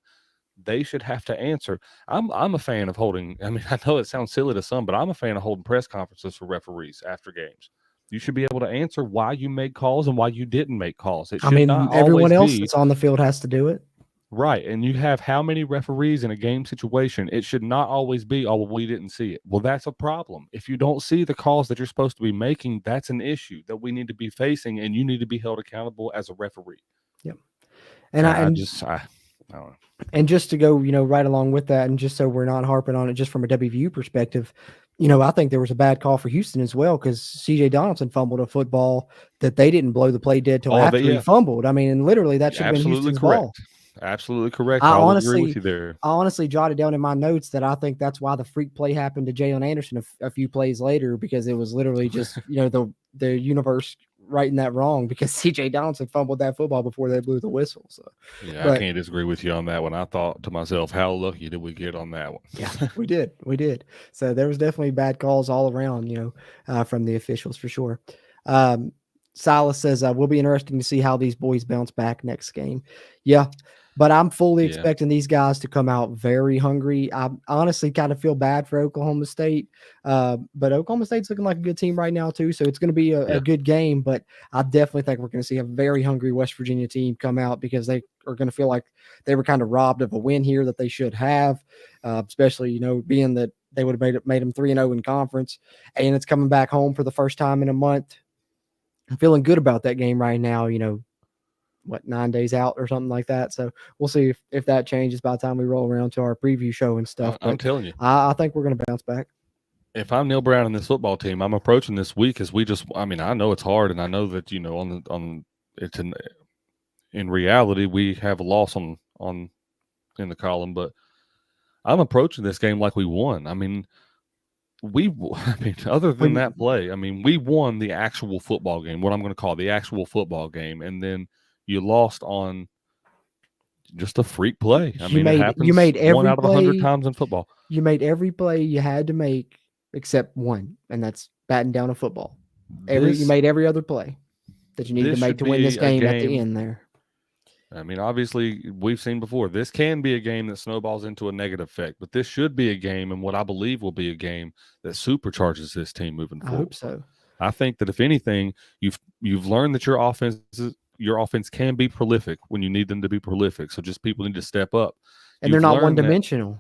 they should have to answer. I'm a fan of holding, I mean, I know it sounds silly to some, but I'm a fan of holding press conferences for referees after games. You should be able to answer why you made calls and why you didn't make calls. It I should not mean, everyone always else be that's on the field has to do it. right. And you have how many referees in a game situation? It should not always be, oh, well, we didn't see it. Well, that's a problem. If you don't see the calls that you're supposed to be making, that's an issue that we need to be facing, and you need to be held accountable as a referee. Yep. And And I and I don't know. And just to go, right along with that, and just so we're not harping on it, just from a WVU perspective, I think there was a bad call for Houston as well because CJ Donaldson fumbled a football that they didn't blow the play dead till Oh, after he yeah, fumbled. I mean, and literally that should have been absolutely Houston's ball. correct. Absolutely correct. I I'll agree with honestly, you there. I honestly jotted down in my notes that I think that's why the freak play happened to Jalen Anderson a few plays later because it was literally just the universe writing that wrong because CJ Donaldson fumbled that football before they blew the whistle. So, Yeah, I but can't disagree with you on that one. I thought to myself, how lucky did we get on that one? yeah, we did. We did. So there was definitely bad calls all around, from the officials for sure. Um, Silas says, will be interesting to see how these boys bounce back next game. Yeah, but I'm fully Yeah. expecting these guys to come out very hungry. I honestly kind of feel bad for Oklahoma State, but Oklahoma State's looking like a good team right now too. So it's going to be a Yeah. good game, but I definitely think we're going to see a very hungry West Virginia team come out because they are going to feel like they were kind of robbed of a win here that they should have, especially, being that they would have made them 3-0 in conference, and it's coming back home for the first time in a month. I'm feeling good about that game right now, 9 days out or something like that. So we'll see if that changes by the time we roll around to our preview show and stuff. I'm But telling you, I think we're going to bounce back. if I'm Neil Brown in this football team, I'm approaching this week as I know it's hard, and I know that it's in reality we have a loss on in the column, but I'm approaching this game like we won. I mean, other than that play, we won the actual football game, what I'm going to call the actual football game, and then you lost on just a freak play. It You happens made 1 every out of 100 play. times in football. You made every play you had to make except one, and that's batting down a football. You made every other play that you needed to make to win this game at the end there. Obviously, we've seen before, this can be a game that snowballs into a negative effect, but this should be a game, and what I believe will be a game that supercharges this team moving forward. I hope so. I think that if anything, you've learned that your offense can be prolific when you need them to be prolific. So just people need to step up. And they're not one-dimensional.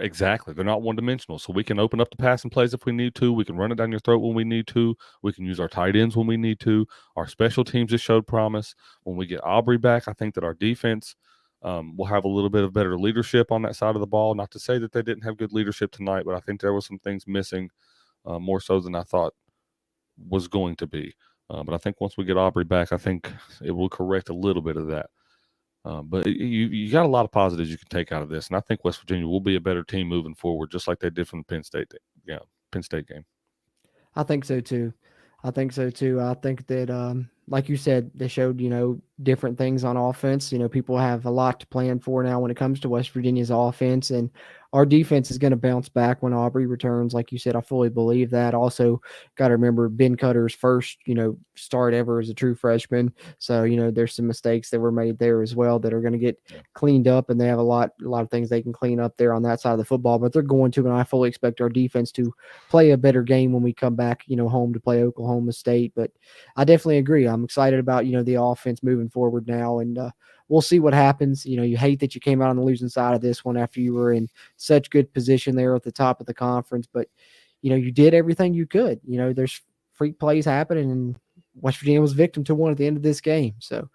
Exactly. They're not one-dimensional. So we can open up the passing plays if we need to. We can run it down your throat when we need to. We can use our tight ends when we need to. Our special teams just showed promise. When we get Aubrey back, I think that our defense will have a little bit of better leadership on that side of the ball. Not to say that they didn't have good leadership tonight, but I think there were some things missing more so than I thought was going to be. But I think once we get Aubrey back, I think it will correct a little bit of that. But you got a lot of positives you can take out of this, and I think West Virginia will be a better team moving forward, just like they did from the Penn State game. I think so too. I think that, like you said, they showed, different things on offense. People have a lot to plan for now when it comes to West Virginia's offense, and our defense is going to bounce back when Aubrey returns. Like you said, I fully believe that. Also, got to remember Ben Cutter's first, start ever as a true freshman. So, there's some mistakes that were made there as well that are going to get cleaned up, and they have a lot of things they can clean up there on that side of the football. But they're going to, and I fully expect our defense to play a better game when we come back, home to play Oklahoma State. But I definitely agree. I'm excited about, the offense moving forward now, and we'll see what happens. You hate that you came out on the losing side of this one after you were in such good position there at the top of the conference, but you did everything you could. There's freak plays happening, and West Virginia was victim to one at the end of this game. So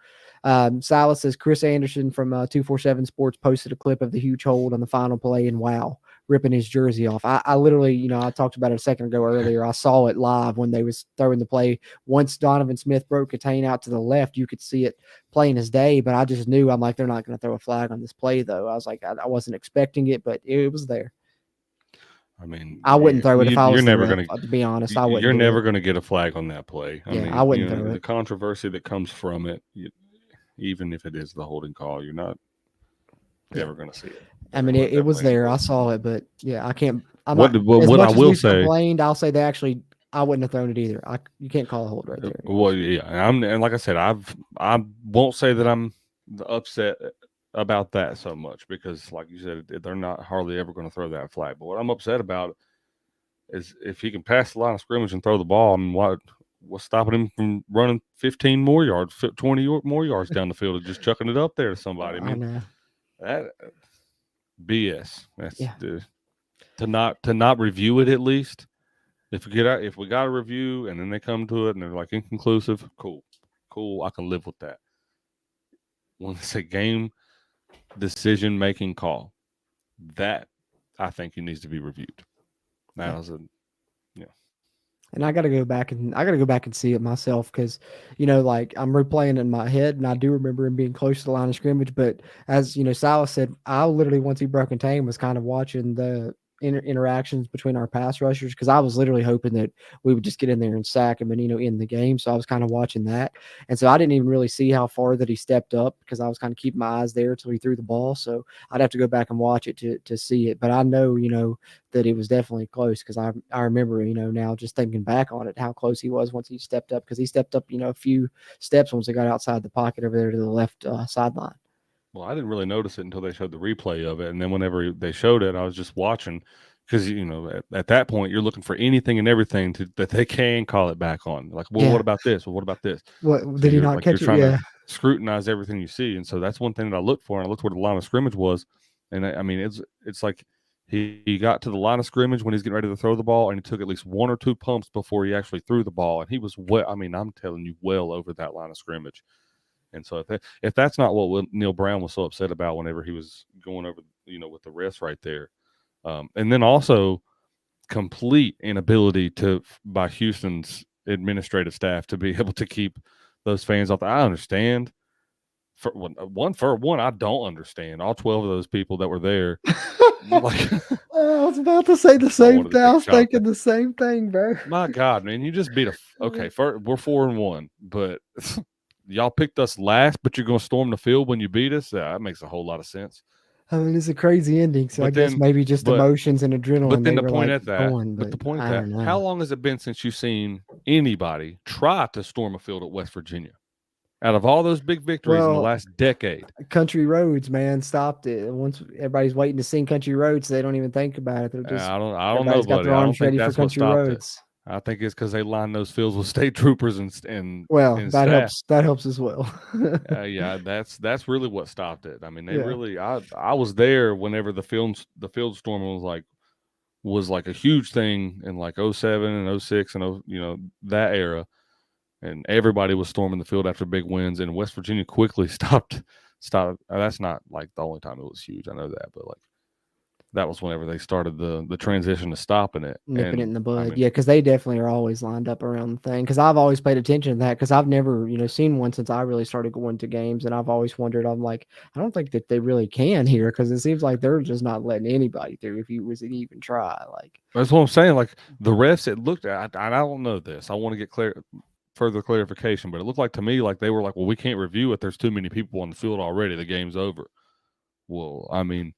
Silas says Chris Anderson from 247 Sports posted a clip of the huge hold on the final play, and wow, ripping his jersey off. I literally, I talked about it a second ago earlier. I saw it live when they was throwing the play. Once Donovan Smith broke contain out to the left, you could see it plain as day, but I just knew, I'm like, they're not going to throw a flag on this play though. I was like, I wasn't expecting it, but it was there. I wouldn't throw it if I was the ref, to be honest. I wouldn't. You're never going to get a flag on that play. I wouldn't throw it. The controversy that comes from it, even if it is the holding call, you're not ever going to see it. It was there. I saw it, but I can't. What I will say, complained, I'll say I wouldn't have thrown it either. You can't call a hold right there. Well, yeah, and like I said, I won't say that I'm upset about that so much, because, like you said, they're not hardly ever going to throw that flag. But what I'm upset about is if he can pass the line of scrimmage and throw the ball, what's stopping him from running 15 more yards, 20 more yards down the field and just chucking it up there to somebody? I know. That BS. That's to not review it at least. If we got a review and then they come to it and they're like inconclusive, cool, I can live with that. When it's a game decision-making call, that I think it needs to be reviewed. And I got to go back and see it myself, because, like, I'm replaying it in my head, and I do remember him being close to the line of scrimmage. But as Silas said, I literally, once he broke contain, was kind of watching the interactions between our pass rushers, because I was literally hoping that we would just get in there and sack him and in the game. So I was kind of watching that, and so I didn't even really see how far that he stepped up, because I was kind of keeping my eyes there until he threw the ball. So I'd have to go back and watch it to see it. But I know that it was definitely close, because I remember now, just thinking back on it, how close he was once he stepped up, because he stepped up a few steps once he got outside the pocket over there to the left sideline. Well, I didn't really notice it until they showed the replay of it. And then whenever they showed it, I was just watching, because, at that point, you're looking for anything and everything that they can call it back on. Like, well, what about this? Well, what about this? What did he not catch it? You're trying to scrutinize everything you see. And so that's one thing that I looked for. And I looked where the line of scrimmage was. And it's like he got to the line of scrimmage when he's getting ready to throw the ball, and he took at least one or two pumps before he actually threw the ball. And he was I'm telling you, well over that line of scrimmage. And so if that's not what Neil Brown was so upset about whenever he was going over, with the refs right there, and then also complete inability by Houston's administrative staff to be able to keep those fans off. I understand. For one, I don't understand all 12 of those people that were there. Like, I was about to say the I same wanted to thing. I take a was shot at thinking that. the same thing, bro. My God, man, you just beat okay. We're 4-1, but y'all picked us last, but you're going to storm the field when you beat us. That makes a whole lot of sense. I mean, it's a crazy ending, so I But guess then, maybe just but emotions and but adrenaline. then They the were point like at that, going, but but the point at I that, don't how know. long has it been since you've seen anybody try to storm a field at West Virginia? Out of all those big victories in the Well, last decade, Country Roads, man, stopped it. Once everybody's waiting to sing Country Roads, they don't even think about it. They're just I don't know, everybody's got buddy. their I don't arms think ready for that's what Country stopped it. Roads. I think it's because they line those fields with state troopers and Well, and that staff. helps. That helps as well. Yeah, that's really what stopped it. I mean, they Yeah. really. I was there whenever the field storm was like a huge thing in like '07 and '06 and that era, and everybody was storming the field after big wins, and West Virginia quickly stopped. That's not like the only time it was huge. I know that, but like that was whenever they started the transition to stopping it. Nipping it And in the I bud. mean, Yeah, because they definitely are always lined up around the thing. Because I've always paid attention to that. Because I've never, seen one since I really started going to games, and I've always wondered. I'm like, I don't think that they really can here because it seems like they're just not letting anybody through if you was to even try. Like, that's what I'm saying. Like the refs, it looked at. I don't know this. I want to get further clarification, but it looked like to me like they were like, well, we can't review it. There's too many people on the field already. The game's over. Well, I mean,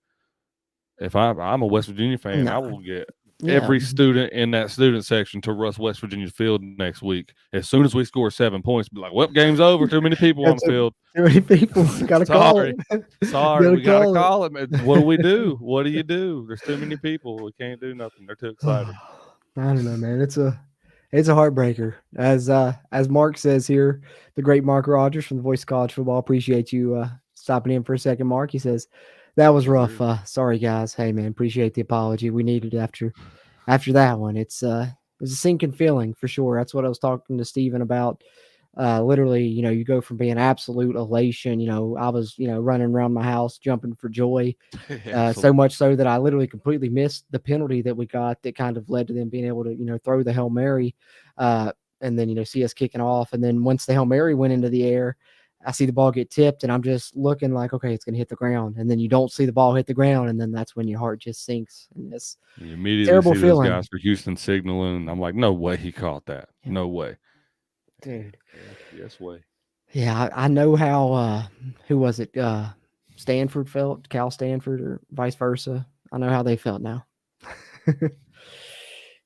if I'm a West Virginia fan, I no, will get yeah, every student in that student section to rush West Virginia's field next week. As soon as we score 7 points, be like, well, game's over. Too many people on the that's field. too many people. Got to call Sorry. it. Sorry, Got to we got to call it. call it. Man. What do we do? What do you do? There's too many people. We can't do nothing. They're too excited. I don't know, man. It's a heartbreaker. As Mark says here, the great Mark Rogers from the Voice of College Football. Appreciate you stopping in for a second, Mark. He says that was Yes, rough. sir. Sorry guys. Hey man, appreciate the apology. We needed it after that one. It was a sinking feeling for sure. That's what I was talking to Steven about. Literally, you go from being absolute elation. I was, running around my house jumping for joy. So Absolutely. much so that I literally completely missed the penalty that we got that kind of led to them being able to, throw the Hail Mary, uh, and then, see us kicking off. And then once the Hail Mary went into the air, I see the ball get tipped and I'm just looking like, okay, it's going to hit the ground. And then you don't see the ball hit the ground. And then that's when your heart just sinks. And it's You immediately terrible see those feeling. guys for Houston signaling. I'm like, no way he caught that. Yeah. No way. Dude. Yes way. Yeah, I know how, who was it? Stanford felt, Cal Stanford or vice versa. I know how they felt now. I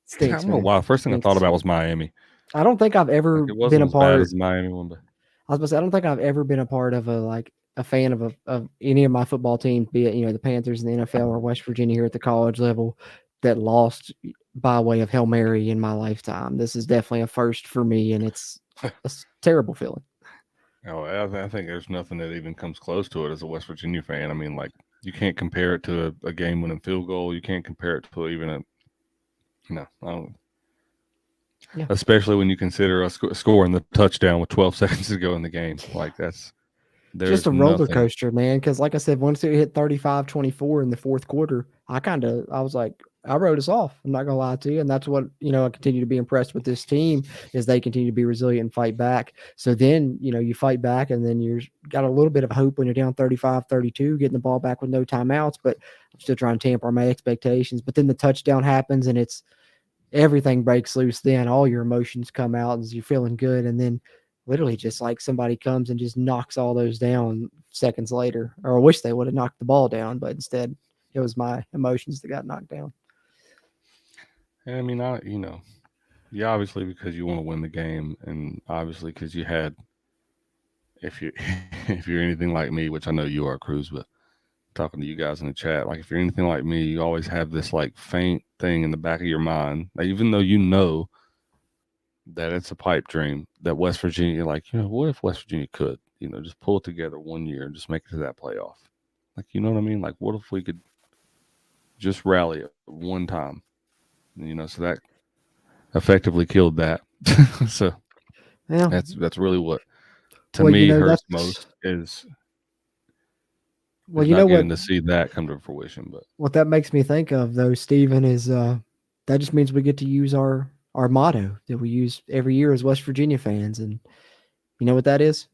Stinks, don't know man. why. First thing I thought Stinks. about was Miami. I don't think I've Like ever it been wasn't a as bad part. as the Miami one, but I was about to say I don't think I've ever been a part of a fan of any of my football teams, be it the Panthers in the NFL or West Virginia here at the college level, that lost by way of Hail Mary in my lifetime. This is definitely a first for me, and it's a terrible feeling. I think there's nothing that even comes close to it as a West Virginia fan. I mean, like you can't compare it to a game-winning field goal. You can't compare it to even I don't. Yeah. Especially when you consider us scoring the touchdown with 12 seconds to go in the game. Yeah. Like Just there's a roller nothing. coaster, man. Because like I said, once it hit 35-24 in the fourth quarter, I was like, I wrote us off. I'm not gonna lie to you, and that's what I continue to be impressed with this team is they continue to be resilient and fight back. So then you fight back, and then you're got a little bit of hope when you're down 35-32, getting the ball back with no timeouts. But I'm still trying to tamper my expectations. But then the touchdown happens, and it's everything breaks loose. Then all your emotions come out, and you're feeling good, and then literally just like somebody comes and just knocks all those down seconds later. Or I wish they would have knocked the ball down, but instead it was my emotions that got knocked down. And I mean, you obviously because you want to win the game, and obviously because you had, if you if you're anything like me, which I know you are, Cruz, but talking to you guys in the chat, like if you're anything like me, you always have this like faint thing in the back of your mind, like, even though you know that it's a pipe dream that West Virginia, like, what if West Virginia could, just pull it together one year and just make it to that playoff? Like, you know what I mean? Like, what if we could just rally it one time? So that effectively killed that. So Yeah, that's really what. to Well, me hurts that's most is well, not getting to see that come to fruition. But what that makes me think of though, Stephen, is that just means we get to use our motto that we use every year as West Virginia fans, and you know what that is?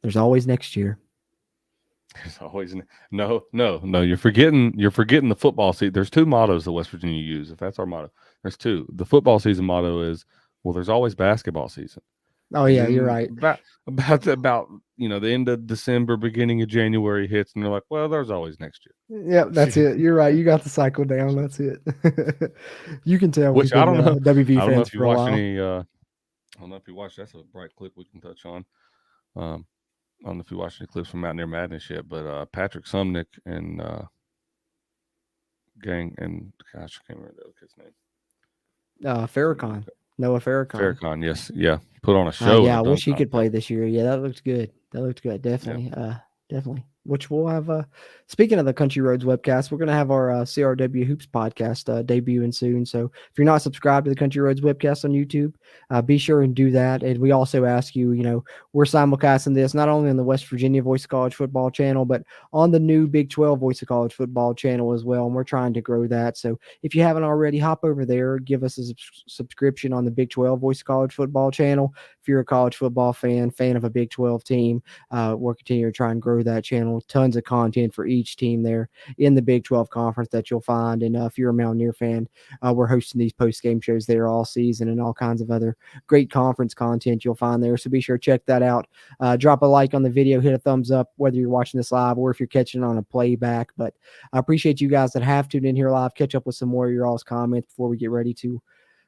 There's always next year. there's always no. You're forgetting the football season. There's two mottos that West Virginia use. If that's our motto, there's two. The football season motto is, well, there's always basketball season. Oh And yeah, you're then right. about the end of December, beginning of January hits, and they're like, well, there's always next Yep, that's year. it. You're right. You got the cycle down. That's it. You can tell we've Which I been don't know. WV I don't know fans if you for a watched while. any. I don't know if you watched. That's a bright clip we can touch on. I don't know if you watched any clips from Mountaineer Madness yet, but Patrick Sumnick and gang and gosh, I can't remember the other kid's name. Farrakhan, Noah Farrakhan. Farrakhan, yes, yeah, put on a show in Yeah, a I wish dunk he could play contest. this year. Yeah, that looked good. That looked good. Yeah, Definitely. Definitely. Which we'll have. Speaking of the Country Roads webcast, we're gonna have our CRW Hoops podcast debuting soon. So if you're not subscribed to the Country Roads webcast on YouTube, be sure and do that. And we also ask you, we're simulcasting this not only on the West Virginia Voice of College Football channel, but on the new Big 12 Voice of College Football channel as well. And we're trying to grow that. So if you haven't already, hop over there, give us a subscription on the Big 12 Voice of College Football channel. If you're a college football fan of a Big 12 team, we're continuing to try and grow that channel. Tons of content for each team there in the Big 12 conference that you'll find. And if you're a Mountaineer fan, we're hosting these post-game shows there all season and all kinds of other great conference content you'll find there. So be sure to check that out. Drop a like on the video, hit a thumbs up, whether you're watching this live or if you're catching it on a playback. But I appreciate you guys that have tuned in here live. Catch up with some more of your all's comments before we get ready to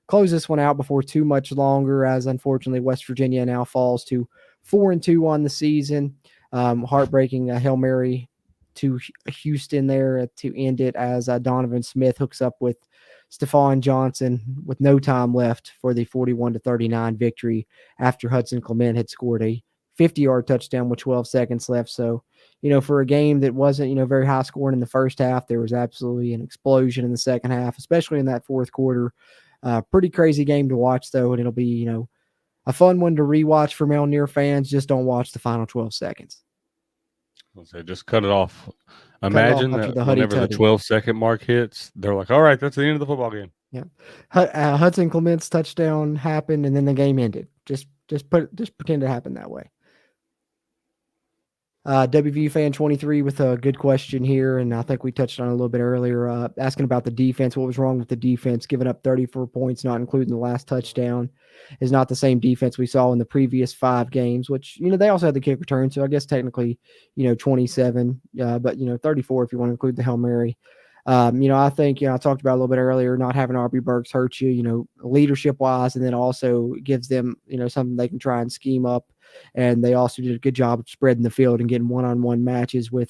close this one out before too much longer, as unfortunately West Virginia now falls to 4-2 on the season. Heartbreaking Hail Mary to Houston there to end it as Donovan Smith hooks up with Stephon Johnson with no time left for the 41-39 victory after Hudson Clement had scored a 50-yard touchdown with 12 seconds left. So, for a game that wasn't, very high scoring in the first half, there was absolutely an explosion in the second half, especially in that fourth quarter. Pretty crazy game to watch, though, and it'll be, a fun one to rewatch for Mountaineer fans. Just don't watch the final 12 seconds. I'll say just cut it off. Cut it off Imagine after that the Huddy whenever the Tuddy. 12-second mark hits, they're like, "All right, that's the end of the football game." Yeah, Hudson Clement's touchdown happened, and then the game ended. Just pretend it happened that way. WVU fan 23 with a good question here, and I think we touched on it a little bit earlier, asking about the defense. What was wrong with the defense? Giving up 34 points, not including the last touchdown, is not the same defense we saw in the previous 5 games, which, they also had the kick return, so I guess technically, 27, but, 34 if you want to include the Hail Mary. I think, I talked about a little bit earlier, not having Aubrey Burks hurt you, leadership wise, and then also gives them, something they can try and scheme up. And they also did a good job of spreading the field and getting one-on-one matchups with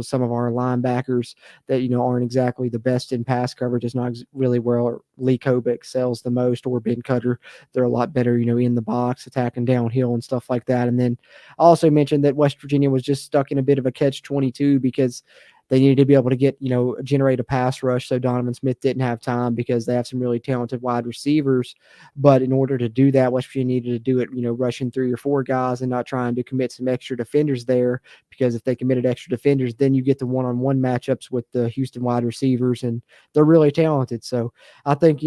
some of our linebackers that, aren't exactly the best in pass coverage. It's not really where Lee Kobe excels the most, or Ben Cutter. They're a lot better, in the box, attacking downhill and stuff like that. And then I also mentioned that West Virginia was just stuck in a bit of a catch-22 because they needed to be able to get, generate a pass rush. So Donovan Smith didn't have time because they have some really talented wide receivers. But in order to do that, West Virginia needed to do it, rushing 3 or 4 guys and not trying to commit some extra defenders there. Because if they committed extra defenders, then you get the one-on-one matchups with the Houston wide receivers, and they're really talented. So I think,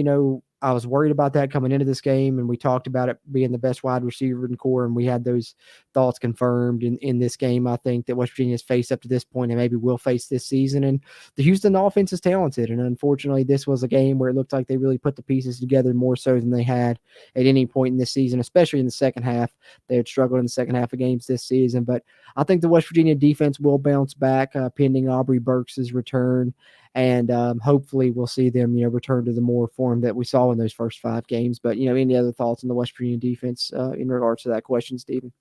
I was worried about that coming into this game, and we talked about it being the best wide receiver in core, and we had those thoughts confirmed in this game. I think that West Virginia has faced up to this point and maybe will face this season, and the Houston offense is talented, and unfortunately this was a game where it looked like they really put the pieces together more so than they had at any point in this season, especially in the second half. They had struggled in the second half of games this season, but I think the West Virginia defense will bounce back pending Aubrey Burks' return. And hopefully we'll see them, return to the more form that we saw in those first 5 games. But, any other thoughts on the West Virginia defense in regards to that question, Stephen?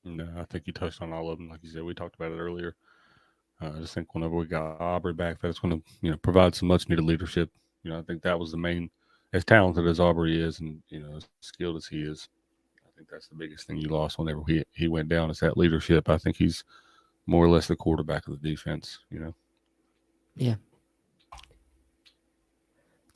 No, I think you touched on all of them. Like you said, we talked about it earlier. I just think whenever we got Aubrey back, that's going to provide some much needed leadership. I think that was the main. As talented as Aubrey is, and as skilled as he is, I think that's the biggest thing you lost whenever he went down, is that leadership. I think he's more or less the quarterback of the defense. Yeah.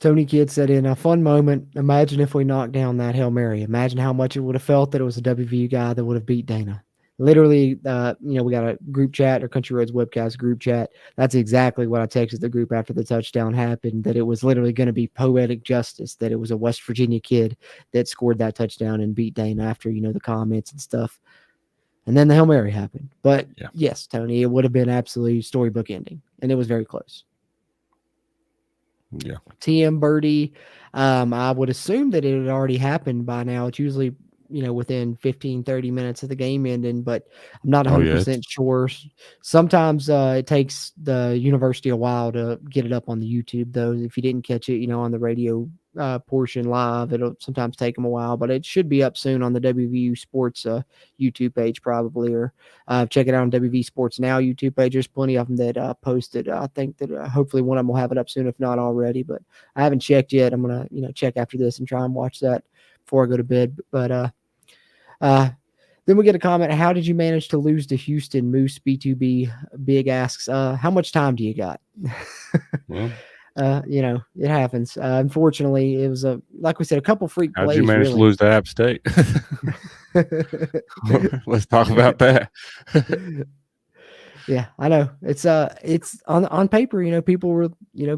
Tony Kidd said in a fun moment, imagine if we knocked down that Hail Mary. Imagine how much it would have felt that it was a WVU guy that would have beat Dana. Literally, we got a group chat or Country Roads webcast group chat. That's exactly what I texted the group after the touchdown happened, that it was literally going to be poetic justice, that it was a West Virginia kid that scored that touchdown and beat Dana after, the comments and stuff. And then the Hail Mary happened. But Yeah. yes, Tony, it would have been absolutely storybook ending. And it was very close. Yeah. TM Birdie, I would assume that it had already happened by now. It's usually, within 15, 30 minutes of the game ending, but I'm not Oh, yeah. 100% sure. Sometimes it takes the university a while to get it up on the YouTube, though. If you didn't catch it, on the radio portion live, it'll sometimes take them a while, but it should be up soon on the WVU Sports YouTube page, probably, or check it out on WV Sports Now YouTube page. There's plenty of them that posted. I think that hopefully one of them will have it up soon, if not already, but I haven't checked yet. I'm going to, check after this and try and watch that before I go to bed. But then we get a comment. How did you manage to lose to Houston? Moose B2B Big asks, how much time do you got? Well, It happens. Unfortunately, it was like we said, a couple freak how did plays. you manage to Really. lose to App State? Let's talk about that. Yeah, I know. It's on paper, people were,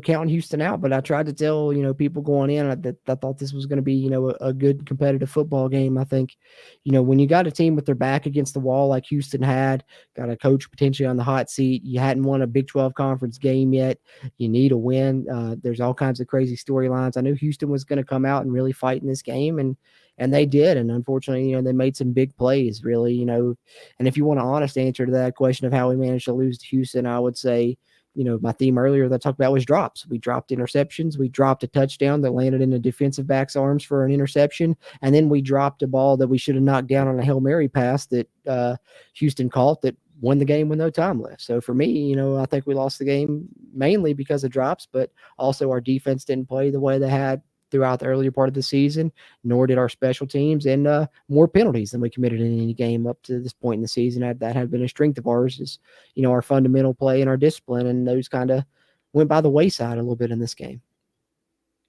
counting Houston out, but I tried to tell, people going in that I thought this was going to be, a good competitive football game. I think, when you got a team with their back against the wall like Houston had, got a coach potentially on the hot seat, you hadn't won a Big 12 conference game yet, you need a win. There's all kinds of crazy storylines. I knew Houston was going to come out and really fight in this game, and they did. And unfortunately, they made some big plays, really, and if you want an honest answer to that question of how we managed to lose to Houston, I would say, my theme earlier that I talked about was drops. We dropped interceptions. We dropped a touchdown that landed in a defensive back's arms for an interception. And then we dropped a ball that we should have knocked down on a Hail Mary pass that Houston caught that won the game with no time left. So for me, I think we lost the game mainly because of drops, but also our defense didn't play the way they had throughout the earlier part of the season, nor did our special teams, and more penalties than we committed in any game up to this point in the season. That had been a strength of ours, is, our fundamental play and our discipline, and those kind of went by the wayside a little bit in this game.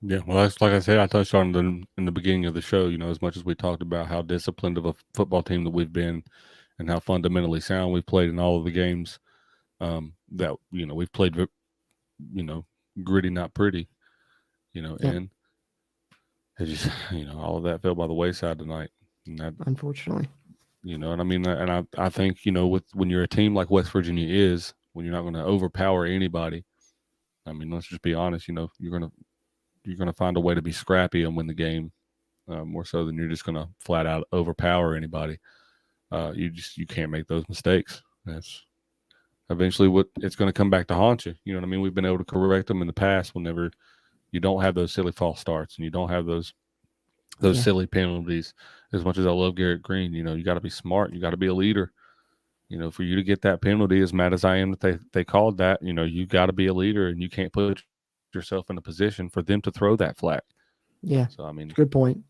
Yeah, well, that's like I said, I touched on in the beginning of the show, as much as we talked about how disciplined of a football team that we've been and how fundamentally sound we've played in all of the games, that, we've played, gritty, not pretty, and it just, all of that fell by the wayside tonight. And that, unfortunately, and I mean, and I think, when you're a team like West Virginia is, when you're not going to overpower anybody, I mean, let's just be honest, you're going to find a way to be scrappy and win the game, more so than you're just going to flat out overpower anybody. You can't make those mistakes. That's eventually what it's going to come back to haunt you. You know what I mean? We've been able to correct them in the past whenever you don't have those silly false starts and you don't have those silly penalties. As much as I love Garrett Green, you got to be smart. You got to be a leader. For you to get that penalty, as mad as I am that they called that, you got to be a leader, and you can't put yourself in a position for them to throw that flag. Yeah. So I mean, good point.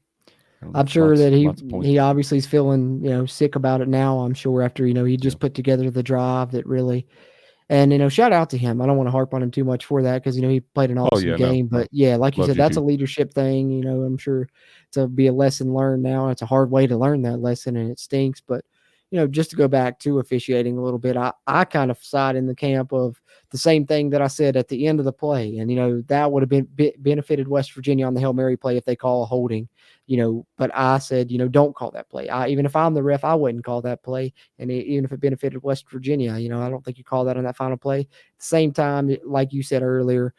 I'm sure that he obviously is feeling, sick about it now. I'm sure after, he just put together the drive that really, and, shout out to him. I don't want to harp on him too much for that because, he played an awesome game. But yeah, like you said, that's a leadership thing. I'm sure to be a lesson learned now. It's a hard way to learn that lesson, and it stinks. But, just to go back to officiating a little bit, I kind of side in the camp of the same thing that I said at the end of the play. And, that would have been benefited West Virginia on the Hail Mary play if they call a holding, but I said, don't call that play. Even if I'm the ref, I wouldn't call that play. And even if it benefited West Virginia, I don't think you call that on that final play. At the same time, like you said earlier,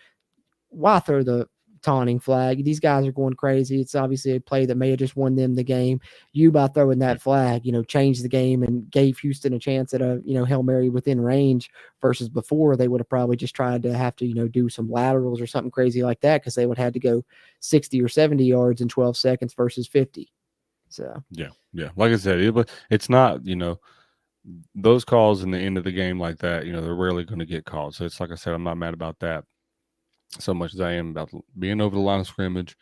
why throw the taunting flag? These guys are going crazy. It's obviously a play that may have just won them the game. You, by throwing that flag, changed the game and gave Houston a chance at a, Hail Mary within range, versus before they would have probably just tried to have to, do some laterals or something crazy like that, because they would have had to go 60 or 70 yards in 12 seconds versus 50. So yeah. Like I said, it's not, those calls in the end of the game like that, they're rarely going to get called. So it's like I said, I'm not mad about that so much as I am about being over the line of scrimmage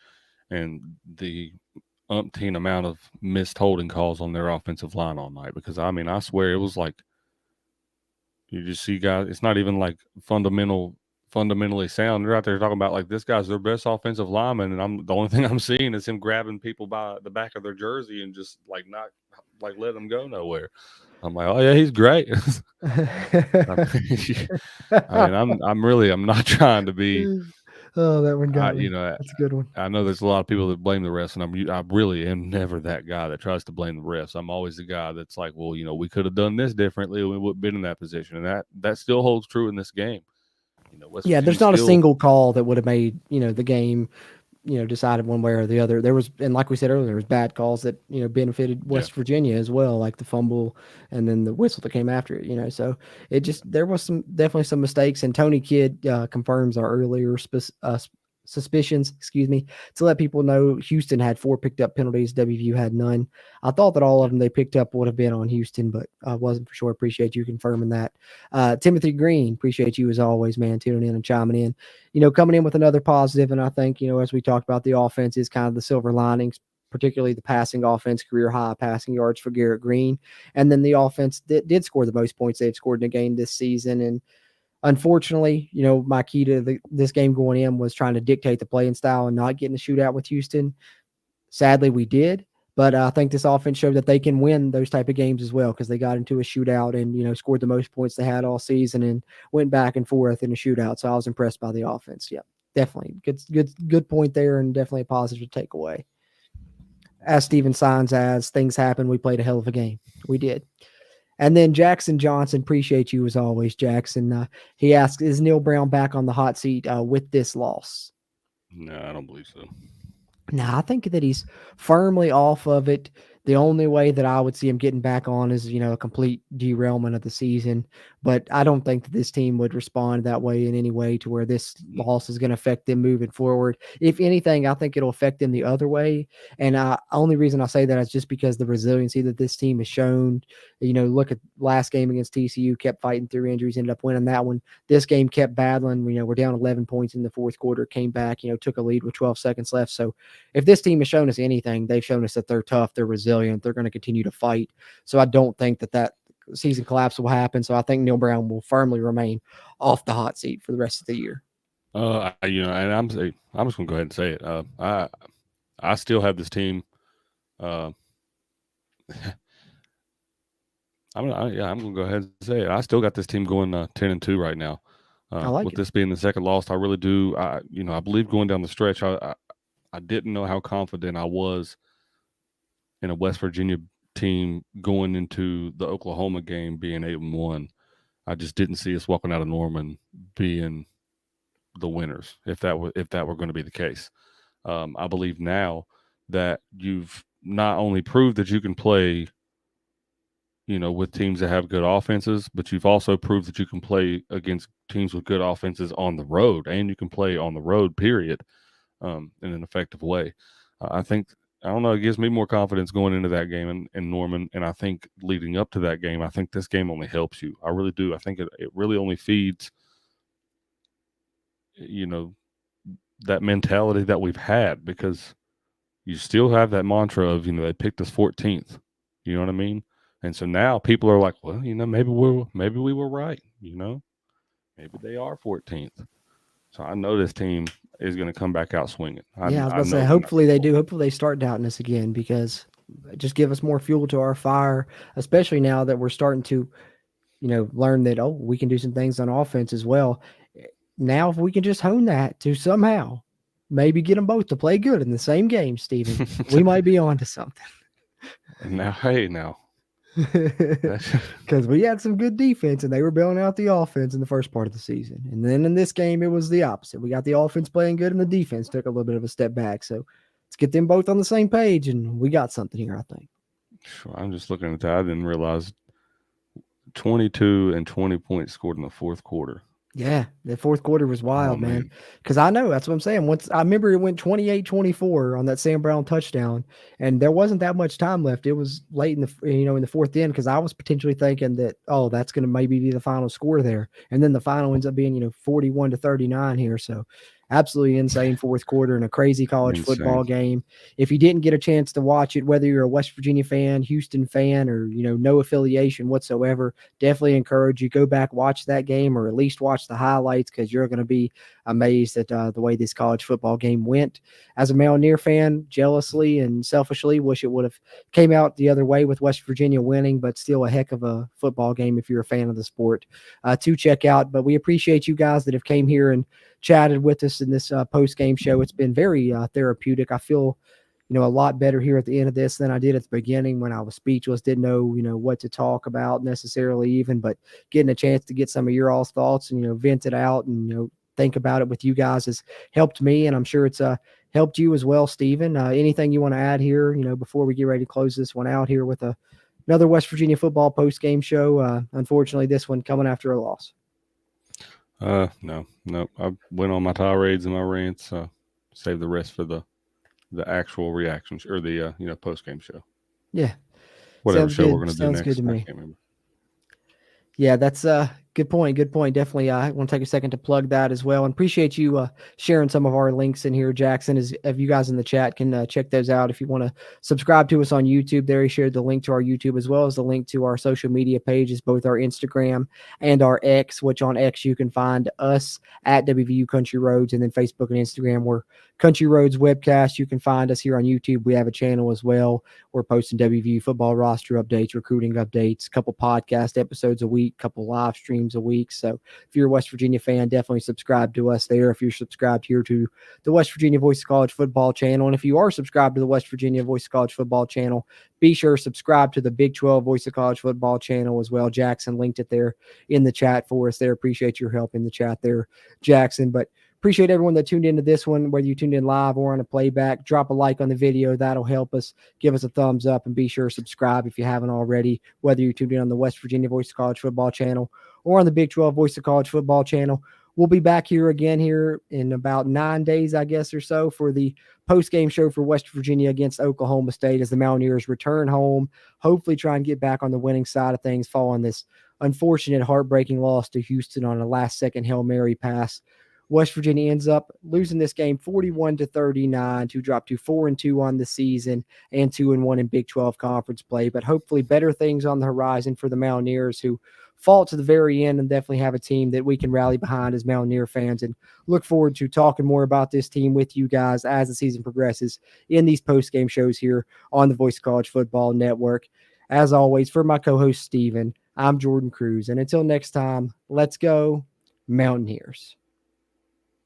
and the umpteen amount of missed holding calls on their offensive line all night. Because I mean, I swear it was like, you just see guys, it's not even like fundamental fundamentally sound. They're out there talking about like this guy's their best offensive lineman, and I'm the only thing I'm seeing is him grabbing people by the back of their jersey and just like not like letting them go nowhere. I'm like, oh yeah, he's great. I mean, I'm not trying to be. Oh, that one I got you me. know That's a good one. I know there's a lot of people that blame the refs, and I really am never that guy that tries to blame the refs. I'm always the guy that's like, well, we could have done this differently, we would have been in that position, and that still holds true in this game. West Yeah, Virginia there's not a still, single call that would have made, the game, decided one way or the other. There was, and like we said earlier, there was bad calls that, benefited yeah, West Virginia as well, like the fumble and then the whistle that came after it. So it just, there was definitely some mistakes. And Tony Kidd confirms our earlier suspicions, excuse me, to let people know Houston had 4 picked up penalties. WVU had none. I thought that all of them they picked up would have been on Houston, but I wasn't for sure. Appreciate you confirming that. Timothy Green, appreciate you as always, man, tuning in and chiming in. Coming in with another positive, and I think, as we talked about, the offense is kind of the silver linings, particularly the passing offense, career high passing yards for Garrett Green. And then the offense did score the most points they've scored in a game this season. And unfortunately, my key to this game going in was trying to dictate the playing style and not getting a shootout with Houston. Sadly, we did. But I think this offense showed that they can win those type of games as well, because they got into a shootout and, scored the most points they had all season and went back and forth in a shootout. So I was impressed by the offense. Yeah, definitely. Good point there, and definitely a positive takeaway. As Steven Signs, as things happen, we played a hell of a game. We did. And then Jackson Johnson, appreciate you as always, Jackson. He asks, is Neil Brown back on the hot seat with this loss? no, I don't believe so. Now, I think that he's firmly off of it. The only way that I would see him getting back on is, a complete derailment of the season. But I don't think that this team would respond that way in any way to where this loss is going to affect them moving forward. If anything, I think it'll affect them the other way. And only reason I say that is just because the resiliency that this team has shown. Look at last game against TCU, kept fighting through injuries, ended up winning that one. This game kept battling. We're down 11 points in the fourth quarter, came back, took a lead with 12 seconds left. So if this team has shown us anything, they've shown us that they're tough, they're resilient, they're going to continue to fight. So I don't think that season collapse will happen. So I think Neil Brown will firmly remain off the hot seat for the rest of the year. And I'm just gonna go ahead and say it. I still have this team. I'm gonna go ahead and say it. I still got this team going 10-2 right now. I like with it. this being the second loss, I really do. I believe going down the stretch, I didn't know how confident I was in a West Virginia team going into the Oklahoma game being 8-1. I just didn't see us walking out of Norman being the winners if that were going to be the case. I believe now that you've not only proved that you can play, with teams that have good offenses, but you've also proved that you can play against teams with good offenses on the road, and you can play on the road, period, in an effective way. I think, I don't know, it gives me more confidence going into that game in Norman, and I think leading up to that game, I think this game only helps you. I really do. I think it really only feeds, that mentality that we've had, because you still have that mantra of, they picked us 14th. You know what I mean? And so now people are like, well, maybe we were right. Maybe they are 14th. So I know this team is going to come back out swinging. Yeah, I was I about to say, know they're not hopefully going to they fold. do. Hopefully they start doubting us again, because just give us more fuel to our fire, especially now that we're starting to, learn that, oh, we can do some things on offense as well. Now, if we can just hone that to somehow maybe get them both to play good in the same game, Steven, we might be on to something. Now, Because we had some good defense and they were bailing out the offense in the first part of the season. And then in this game, it was the opposite. We got the offense playing good and the defense took a little bit of a step back. So let's get them both on the same page, and we got something here, I think. sure, I'm just looking at that. I didn't realize 22 and 20 points scored in the fourth quarter. Yeah, the fourth quarter was Oh wild, man. man. Because I know that's what I'm saying. Once I remember it went 28-24 on that Sam Brown touchdown, and there wasn't that much time left. It was late in the fourth end, because I was potentially thinking that, oh, that's going to maybe be the final score there, and then the final ends up being 41-39 here. So absolutely insane fourth quarter and a crazy college Insane. football game. If you didn't get a chance to watch it, whether you're a West Virginia fan, Houston fan, or no affiliation whatsoever, definitely encourage you go back, watch that game, or at least watch the highlights because you're going to be amazed at the way this college football game went. As a Mountaineer fan, jealously and selfishly wish it would have came out the other way with West Virginia winning, but still a heck of a football game if you're a fan of the sport to check out. But we appreciate you guys that have came here and chatted with us in this post game show. It's been very therapeutic. I feel a lot better here at the end of this than I did at the beginning when I was speechless, didn't know what to talk about necessarily even, but getting a chance to get some of your all's thoughts and vent it out and think about it with you guys has helped me, and I'm sure it's helped you as well, Stephen. Anything you want to add here before we get ready to close this one out here with another West Virginia football post game show? Unfortunately, this one coming after a loss. No. I went on my tirades and my rants. Save the rest for the actual reactions or the post game show. Yeah, whatever sounds show good. we're going to do Sounds next. good to me. I can't remember. Yeah, that's good point. Good point. Definitely. I want to take a second to plug that as well. And appreciate you sharing some of our links in here, Jackson. If you guys in the chat can check those out. If you want to subscribe to us on YouTube, there he shared the link to our YouTube as well as the link to our social media pages, both our Instagram and our X, which on X you can find us at WVU Country Roads, and then Facebook and Instagram we're Country Roads Webcast. You can find us here on YouTube. We have a channel as well. We're posting WVU football roster updates, recruiting updates, a couple podcast episodes a week, couple live streams a week. So if you're a West Virginia fan, definitely subscribe to us there. If you're subscribed here to the West Virginia Voice of College Football channel, and if you are subscribed to the West Virginia Voice of College Football channel, be sure to subscribe to the Big 12 Voice of College Football channel as well. Jackson linked it there in the chat for us there. Appreciate your help in the chat there, Jackson. But appreciate everyone that tuned into this one, whether you tuned in live or on a playback. Drop a like on the video. That'll help us. Give us a thumbs up and be sure to subscribe if you haven't already, whether you tuned in on the West Virginia Voice of College Football channel or on the Big 12 Voice of College Football channel. We'll be back here again here in about 9 days, I guess, or so for the post-game show for West Virginia against Oklahoma State as the Mountaineers return home, hopefully try and get back on the winning side of things following this unfortunate, heartbreaking loss to Houston on a last-second Hail Mary pass. West Virginia ends up losing this game 41-39 to drop to 4-2 on the season and 2-1 in Big 12 conference play. But hopefully better things on the horizon for the Mountaineers, who fought to the very end and definitely have a team that we can rally behind as Mountaineer fans, and look forward to talking more about this team with you guys as the season progresses in these post-game shows here on the Voice of College Football Network. As always, for my co-host Steven, I'm Jordan Cruz. And until next time, let's go Mountaineers.